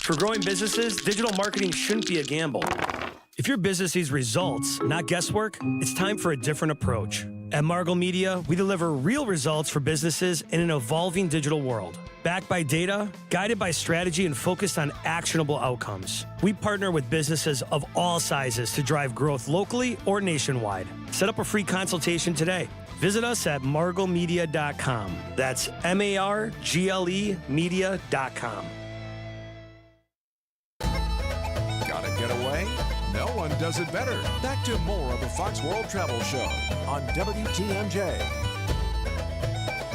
Speaker 14: For growing businesses, digital marketing shouldn't be a gamble. If your business needs results, not guesswork, it's time for a different approach. At Margle Media, we deliver real results for businesses in an evolving digital world. Backed by data, guided by strategy, and focused on actionable outcomes. We partner with businesses of all sizes to drive growth locally or nationwide. Set up a free consultation today. Visit us at marglemedia.com. That's MARGLE media.com.
Speaker 15: Get away? No one does it better. Back to more of the Fox World Travel Show on WTMJ.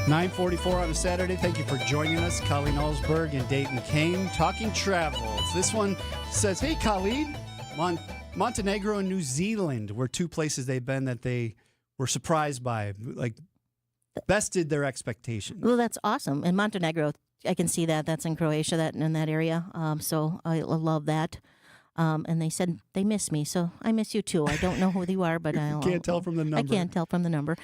Speaker 12: 9:44 on a Saturday. Thank you for joining us. Colleen Alsberg and Dayton Kane talking travels. This one says, hey, Colleen, Montenegro and New Zealand were two places they've been that they were surprised by, like bested their expectations.
Speaker 20: Well, that's awesome. And Montenegro, I can see that. That's in Croatia, that in that area. So I love that. And they said they miss me, so I miss you too. I don't know who you are, but I
Speaker 12: can't tell from the number.
Speaker 20: I can't tell from the number.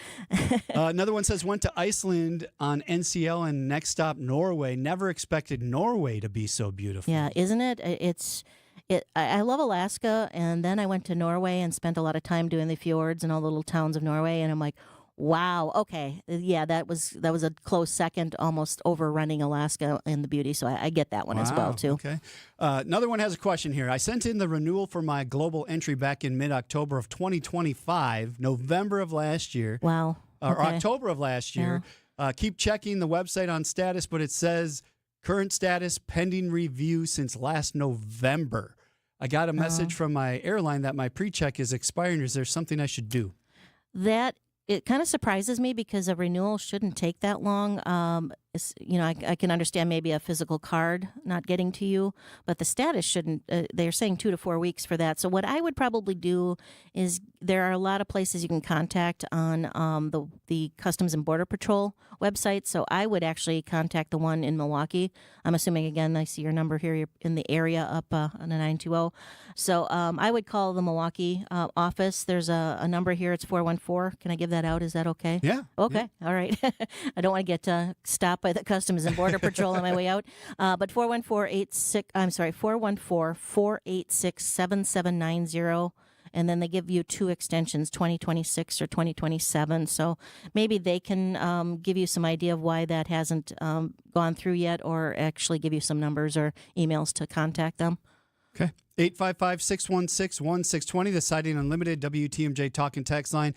Speaker 12: Another one says went to Iceland on NCL and next stop Norway. Never expected Norway to be so beautiful.
Speaker 20: Yeah, isn't it? I love Alaska, and then I went to Norway and spent a lot of time doing the fjords and all the little towns of Norway, and I'm like, wow, okay, yeah, that was a close second, almost overrunning Alaska in the beauty. So I get that one as well too.
Speaker 12: Okay, another one has a question here. I sent in the renewal for my global entry back in mid-October of 2025, November of last year.
Speaker 20: Wow,
Speaker 12: or October of last year. Yeah. Keep checking the website on status, but it says current status pending review since last November. I got a message from my airline that my pre-check is expiring. Is there something I should do?
Speaker 20: It kind of surprises me because a renewal shouldn't take that long. I can understand maybe a physical card not getting to you, but the status shouldn't. They're saying 2 to 4 weeks for that. So what I would probably do is there are a lot of places you can contact on the Customs and Border Patrol website. So I would actually contact the one in Milwaukee. I'm assuming, again, I see your number here. You're in the area up on the 920. So I would call the Milwaukee office. There's a number here. It's 414. Can I give that out? Is that okay?
Speaker 12: Yeah.
Speaker 20: Okay. Yeah. All right. I don't want to get stopped by the Customs and Border Patrol on my way out. But 414-486-7790. And then they give you 2 extensions, 2026 or 2027. So maybe they can give you some idea of why that hasn't gone through yet, or actually give you some numbers or emails to contact them.
Speaker 12: Okay. 855-616-1620, the Siding Unlimited WTMJ talk and text line.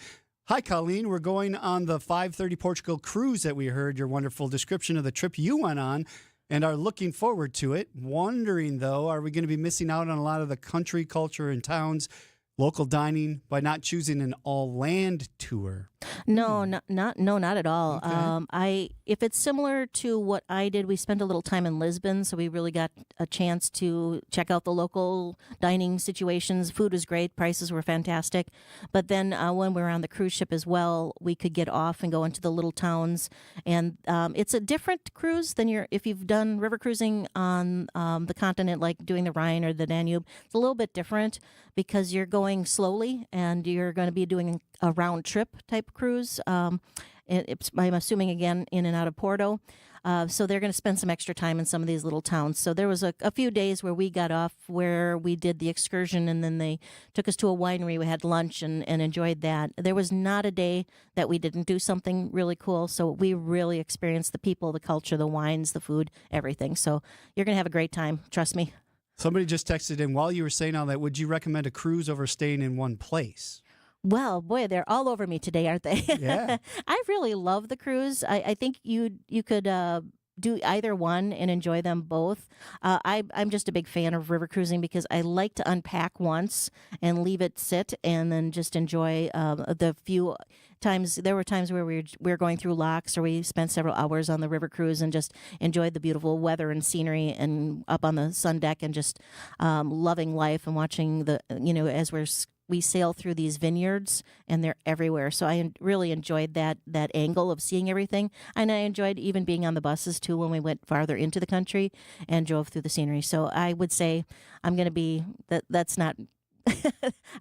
Speaker 12: Hi, Colleen. We're going on the 530 Portugal cruise that we heard your wonderful description of the trip you went on and are looking forward to it. Wondering, though, are we going to be missing out on a lot of the country culture and towns, local dining, by not choosing an all-land tour?
Speaker 20: No, not at all. Okay. If it's similar to what I did, we spent a little time in Lisbon, so we really got a chance to check out the local dining situations. Food was great, prices were fantastic. But then when we were on the cruise ship as well, we could get off and go into the little towns. And it's a different cruise than if you've done river cruising on the continent, like doing the Rhine or the Danube. It's a little bit different because you're going slowly and you're going to be doing a round trip type cruise. I'm assuming, again, in and out of Porto. So they're going to spend some extra time in some of these little towns. So there was a few days where we got off where we did the excursion, and then they took us to a winery. We had lunch and enjoyed that. There was not a day that we didn't do something really cool. So we really experienced the people, the culture, the wines, the food, everything. So you're going to have a great time. Trust me.
Speaker 12: Somebody just texted in, while you were saying all that, would you recommend a cruise over staying in one place?
Speaker 20: Well, boy, they're all over me today, aren't they?
Speaker 12: Yeah.
Speaker 20: I really love the cruise. I think you could do either one and enjoy them both. I'm just a big fan of river cruising because I like to unpack once and leave it sit and then just enjoy the few times. There were times where we were going through locks, or we spent several hours on the river cruise and just enjoyed the beautiful weather and scenery and up on the sun deck and just loving life and watching as we sail through these vineyards, and they're everywhere. So I really enjoyed that angle of seeing everything. And I enjoyed even being on the buses, too, when we went farther into the country and drove through the scenery. So I would say I'm going to be that's not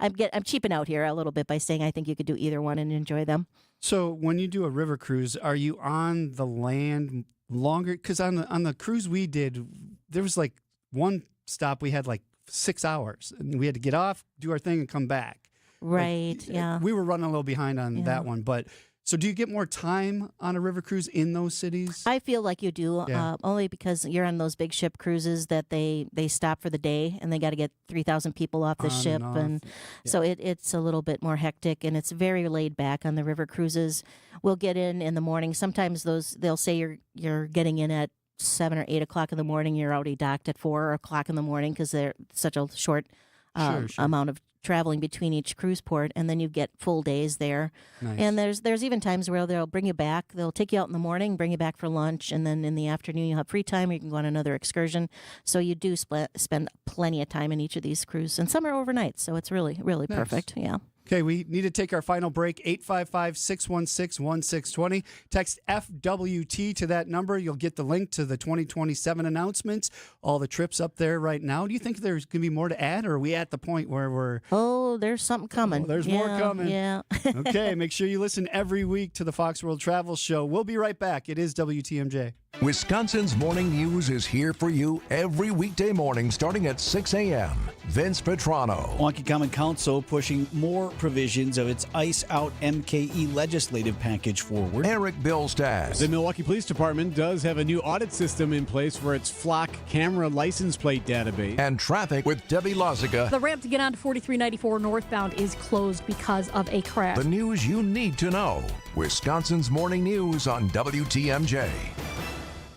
Speaker 20: I'm cheaping out here a little bit by saying I think you could do either one and enjoy them.
Speaker 12: So when you do a river cruise, are you on the land longer? Because on the cruise we did, there was like one stop we had like 6 hours, and we had to get off, do our thing, and come back.
Speaker 20: Right. Yeah.
Speaker 12: We were running a little behind on that one, but. So do you get more time on a river cruise in those cities?
Speaker 20: I feel like you do, only because you're on those big ship cruises that they stop for the day, and they got to get 3,000 people off the ship. And so it's a little bit more hectic, and it's very laid back on the river cruises. We'll get in the morning. Sometimes they'll say you're getting in at 7 or 8 o'clock in the morning. You're already docked at 4 o'clock in the morning because they're such a short amount of traveling between each cruise port, and then you get full days there.
Speaker 12: Nice.
Speaker 20: And there's even times where they'll bring you back. They'll take you out in the morning, bring you back for lunch, and then in the afternoon you'll have free time. You can go on another excursion. So you do spend plenty of time in each of these cruises, and some are overnight. So it's really, really perfect. Yeah.
Speaker 12: Okay, we need to take our final break. 855-616-1620. Text FWT to that number. You'll get the link to the 2027 announcements. All the trips up there right now. Do you think there's going to be more to add, or are we at the point where we're...
Speaker 20: Oh, there's something coming.
Speaker 12: There's more coming.
Speaker 20: Yeah.
Speaker 12: Okay, make sure you listen every week to the Fox World Travel Show. We'll be right back. It is WTMJ.
Speaker 15: Wisconsin's Morning News is here for you every weekday morning starting at 6 a.m. Vince Petrano.
Speaker 16: Milwaukee Common Council pushing more provisions of its Ice Out MKE legislative package forward.
Speaker 15: Eric Billstad.
Speaker 17: The Milwaukee Police Department does have a new audit system in place for its flock camera license plate database.
Speaker 15: And traffic with Debbie Lozica.
Speaker 4: The ramp to get onto 4394 northbound is closed because of a crash.
Speaker 15: The news you need to know. Wisconsin's Morning News on WTMJ.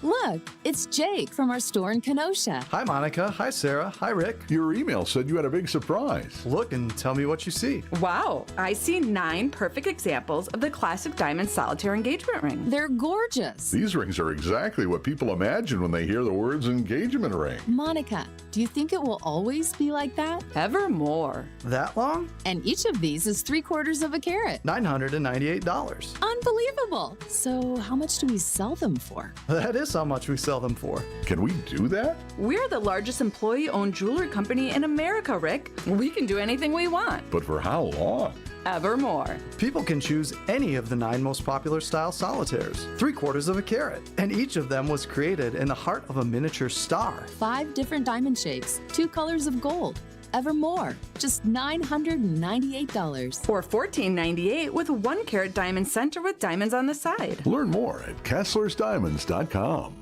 Speaker 18: Look, it's Jake from our store in Kenosha.
Speaker 19: Hi, Monica. Hi, Sarah. Hi, Rick.
Speaker 21: Your email said you had a big surprise.
Speaker 19: Look and tell me what you see.
Speaker 26: Wow, I see 9 perfect examples of the classic diamond solitaire engagement ring.
Speaker 18: They're gorgeous.
Speaker 21: These rings are exactly what people imagine when they hear the words engagement ring.
Speaker 18: Monica, do you think it will always be like that?
Speaker 26: Evermore.
Speaker 19: That long?
Speaker 18: And each of these is 3/4 of a carat.
Speaker 19: $998.
Speaker 18: Unbelievable. So how much do we sell them for?
Speaker 19: That is how much we sell them for.
Speaker 21: Can we do that?
Speaker 26: We're the largest employee-owned jewelry company in America, Rick. We can do anything we want.
Speaker 21: But for how long?
Speaker 26: Evermore.
Speaker 19: People can choose any of the 9 most popular style solitaires, 3/4 of a carat, and each of them was created in the heart of a miniature star.
Speaker 18: 5 different diamond shapes, 2 colors of gold. Evermore, just $998.
Speaker 26: Or $1498 with 1 carat diamond center with diamonds on the side.
Speaker 21: Learn more at KesslersDiamonds.com.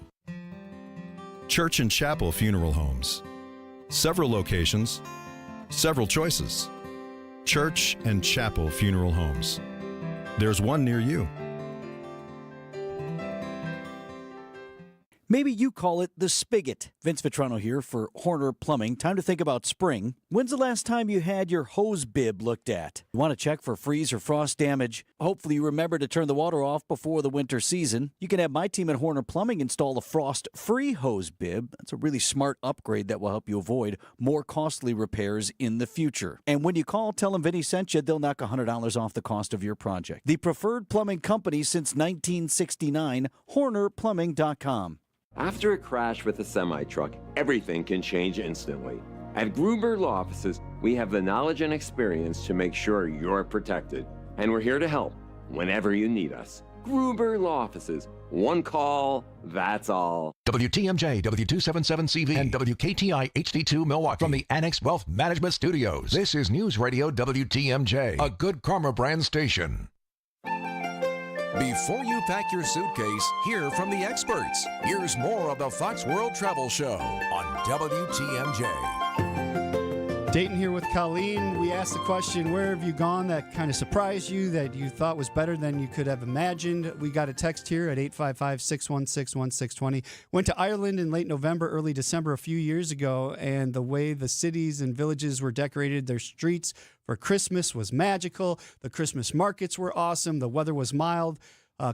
Speaker 27: Church and Chapel Funeral Homes. Several locations, several choices. Church and Chapel Funeral Homes. There's one near you.
Speaker 16: Maybe you call it the spigot. Vince Vetrano here for Horner Plumbing. Time to think about spring. When's the last time you had your hose bib looked at? You want to check for freeze or frost damage? Hopefully you remember to turn the water off before the winter season. You can have my team at Horner Plumbing install a frost-free hose bib. That's a really smart upgrade that will help you avoid more costly repairs in the future. And when you call, tell them Vinny sent you. They'll knock $100 off the cost of your project. The preferred plumbing company since 1969, HornerPlumbing.com.
Speaker 28: After a crash with a semi-truck, everything can change instantly. At Gruber Law Offices, we have the knowledge and experience to make sure you're protected. And we're here to help whenever you need us. Gruber Law Offices. One call, that's all.
Speaker 7: WTMJ, W277CV, and WKTI HD2 Milwaukee from the Annex Wealth Management Studios. This is News Radio WTMJ, a Good Karma brand station.
Speaker 15: Before you pack your suitcase, hear from the experts. Here's more of the Fox World Travel Show on WTMJ.
Speaker 12: Dayton here with Colleen. We asked the question, where have you gone that kind of surprised you, that you thought was better than you could have imagined? We got a text here at 855-616-1620. Went to Ireland in late November, early December a few years ago, and the way the cities and villages were decorated, their streets for Christmas was magical. The Christmas markets were awesome. The weather was mild.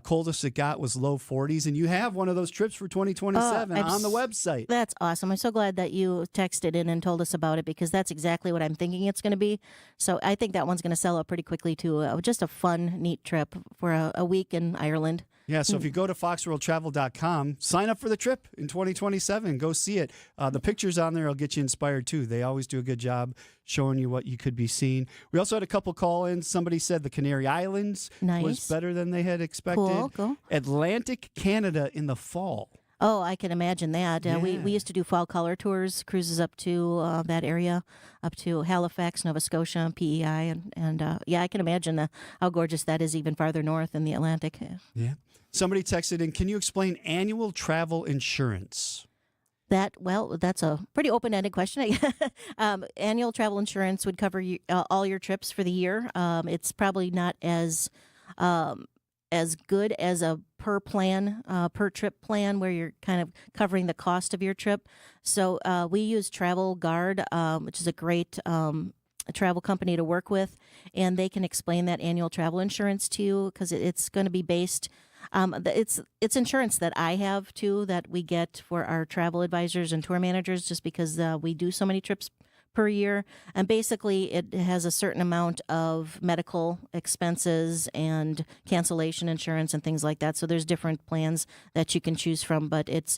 Speaker 12: Coldest it got was low 40s, and you have one of those trips for 2027 on the website.
Speaker 20: That's awesome. I'm so glad that you texted in and told us about it, because that's exactly what I'm thinking it's going to be. So I think that one's going to sell out pretty quickly, too. Just a fun, neat trip for a week in Ireland.
Speaker 12: Yeah, so if you go to foxworldtravel.com, sign up for the trip in 2027. Go see it. The pictures on there will get you inspired, too. They always do a good job showing you what you could be seeing. We also had a couple call-ins. Somebody said the Canary Islands was better than they had expected.
Speaker 20: Cool.
Speaker 12: Atlantic Canada in the fall.
Speaker 20: Oh, I can imagine that. We used to do fall color tours, cruises up to that area, up to Halifax, Nova Scotia, PEI, and I can imagine how gorgeous that is even farther north in the Atlantic.
Speaker 12: Yeah. Somebody texted in, can you explain annual travel insurance?
Speaker 20: That's a pretty open-ended question. Annual travel insurance would cover all your trips for the year. It's probably not as good as a per trip plan where you're kind of covering the cost of your trip. So we use Travel Guard, which is a great travel company to work with, and they can explain that annual travel insurance to you, because it's going to be based. It's insurance that I have too, that we get for our travel advisors and tour managers, just because we do so many trips per year. And basically it has a certain amount of medical expenses and cancellation insurance and things like that. So there's different plans that you can choose from, but it's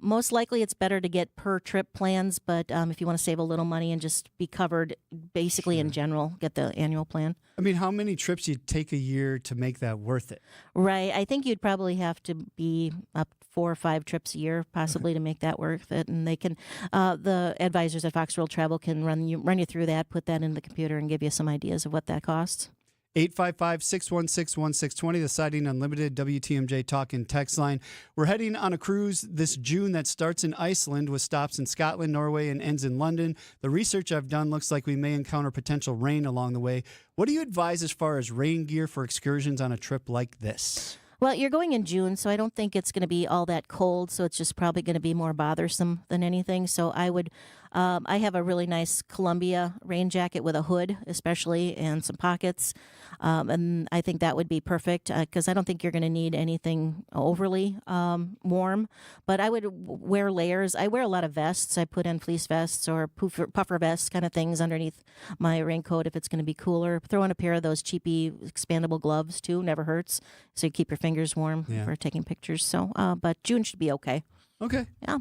Speaker 20: most likely it's better to get per trip plans, but if you want to save a little money and just be covered basically in general, get the annual plan.
Speaker 12: I mean, how many trips you'd take a year to make that worth it?
Speaker 20: Right. I think you'd probably have to be up 4 or 5 trips a year possibly to make that worth it. And they can, the advisors at Fox World Travel can run you through that, put that in the computer and give you some ideas of what that costs.
Speaker 12: 855-616-1620, the Siding Unlimited WTMJ Talk and Text line. We're heading on a cruise this June that starts in Iceland with stops in Scotland, Norway, and ends in London. The research I've done looks like we may encounter potential rain along the way. What do you advise as far as rain gear for excursions on a trip like this?
Speaker 20: Well, you're going in June, so I don't think it's going to be all that cold, so it's just probably going to be more bothersome than anything. So I would, I have a really nice Columbia rain jacket with a hood, especially, and some pockets, and I think that would be perfect, because I don't think you're going to need anything overly warm, but I would wear layers. I wear a lot of vests. I put in fleece vests or puffer vests kind of things underneath my raincoat if it's going to be cooler. Throw in a pair of those cheapy expandable gloves, too, never hurts, so you keep your fingers warm for taking pictures. So, but June should be okay.
Speaker 12: Okay.
Speaker 20: Yeah.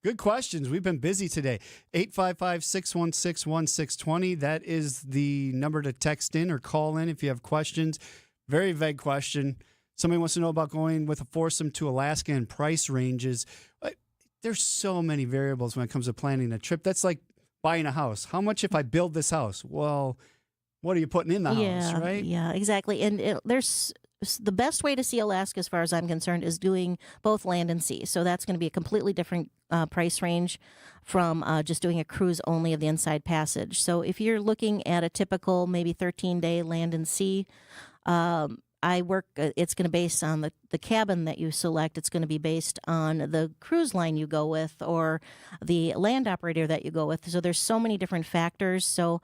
Speaker 12: Good questions. We've been busy today. 855-616-1620. That is the number to text in or call in if you have questions. Very vague question. Somebody wants to know about going with a foursome to Alaska and price ranges. There's so many variables when it comes to planning a trip. That's like buying a house. How much if I build this house? Well, what are you putting in the house, right?
Speaker 20: Yeah, exactly. And there's the best way to see Alaska, as far as I'm concerned, is doing both land and sea. So that's going to be a completely different price range from just doing a cruise only of the Inside Passage. So if you're looking at a typical maybe 13-day land and sea, it's going to be based on the cabin that you select. It's going to be based on the cruise line you go with or the land operator that you go with. So there's so many different factors. So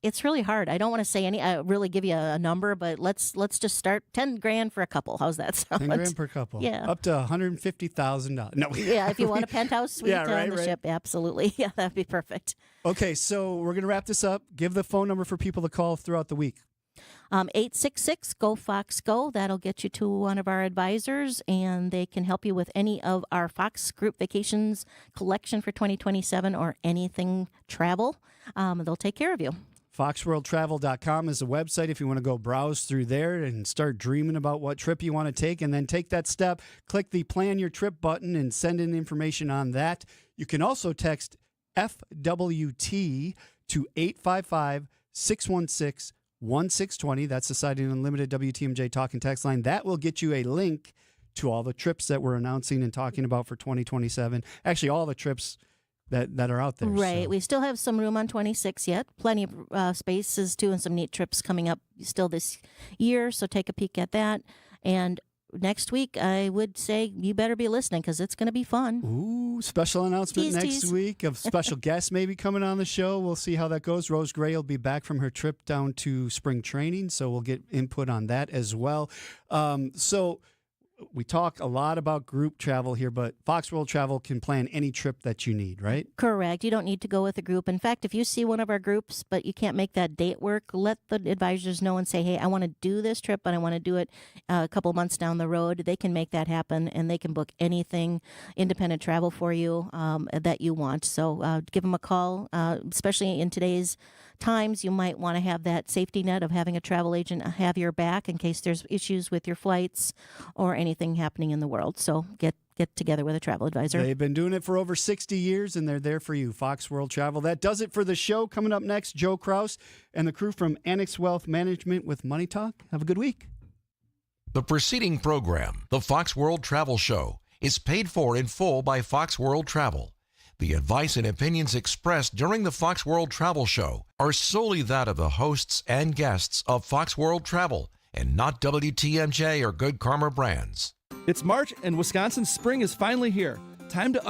Speaker 20: it's really hard. I don't want to say really give you a number, but let's just start $10,000 for a couple. How's that sound?
Speaker 12: $10,000 per couple.
Speaker 20: Yeah.
Speaker 12: Up to $150,000. No.
Speaker 20: Yeah, if you want a penthouse suite on the ship, absolutely. Yeah, that'd be perfect.
Speaker 12: Okay, so we're going to wrap this up. Give the phone number for people to call throughout the week.
Speaker 20: 866-GO-FOX-GO. That'll get you to one of our advisors, and they can help you with any of our Fox Group Vacations collection for 2027 or anything travel. They'll take care of you.
Speaker 12: FoxWorldTravel.com is the website if you want to go browse through there and start dreaming about what trip you want to take, and then take that step. Click the Plan Your Trip button and send in information on that. You can also text FWT to 855-616-1620. That's the Siding Unlimited WTMJ talk and text line. That will get you a link to all the trips that we're announcing and talking about for 2027. Actually, all the trips that are out there.
Speaker 20: Right.
Speaker 12: So.
Speaker 20: We still have some room on 26 yet. Plenty of spaces, too, and some neat trips coming up still this year. So take a peek at that. And next week, I would say you better be listening because it's going to be fun.
Speaker 12: Ooh, special announcement next week of special guests maybe coming on the show. We'll see how that goes. Rose Gray will be back from her trip down to spring training, so we'll get input on that as well. So we talk a lot about group travel here, but Fox World Travel can plan any trip that you need, right?
Speaker 20: Correct. You don't need to go with a group. In fact, if you see one of our groups, but you can't make that date work, let the advisors know and say, hey, I want to do this trip, but I want to do it a couple months down the road. They can make that happen, and they can book anything independent travel for you that you want. So give them a call, especially in today's times. You might want to have that safety net of having a travel agent have your back in case there's issues with your flights or anything happening in the world. So get together with a travel advisor.
Speaker 12: They've been doing it for over 60 years, and they're there for you. Fox World Travel. That does it for the show. Coming up next, Joe Kraus and the crew from Annex Wealth Management with Money Talk. Have a good week.
Speaker 7: The preceding program, the Fox World Travel Show, is paid for in full by Fox World Travel. The advice and opinions expressed during the Fox World Travel Show are solely that of the hosts and guests of Fox World Travel and not WTMJ or Good Karma brands.
Speaker 1: It's March and Wisconsin's spring is finally here. Time to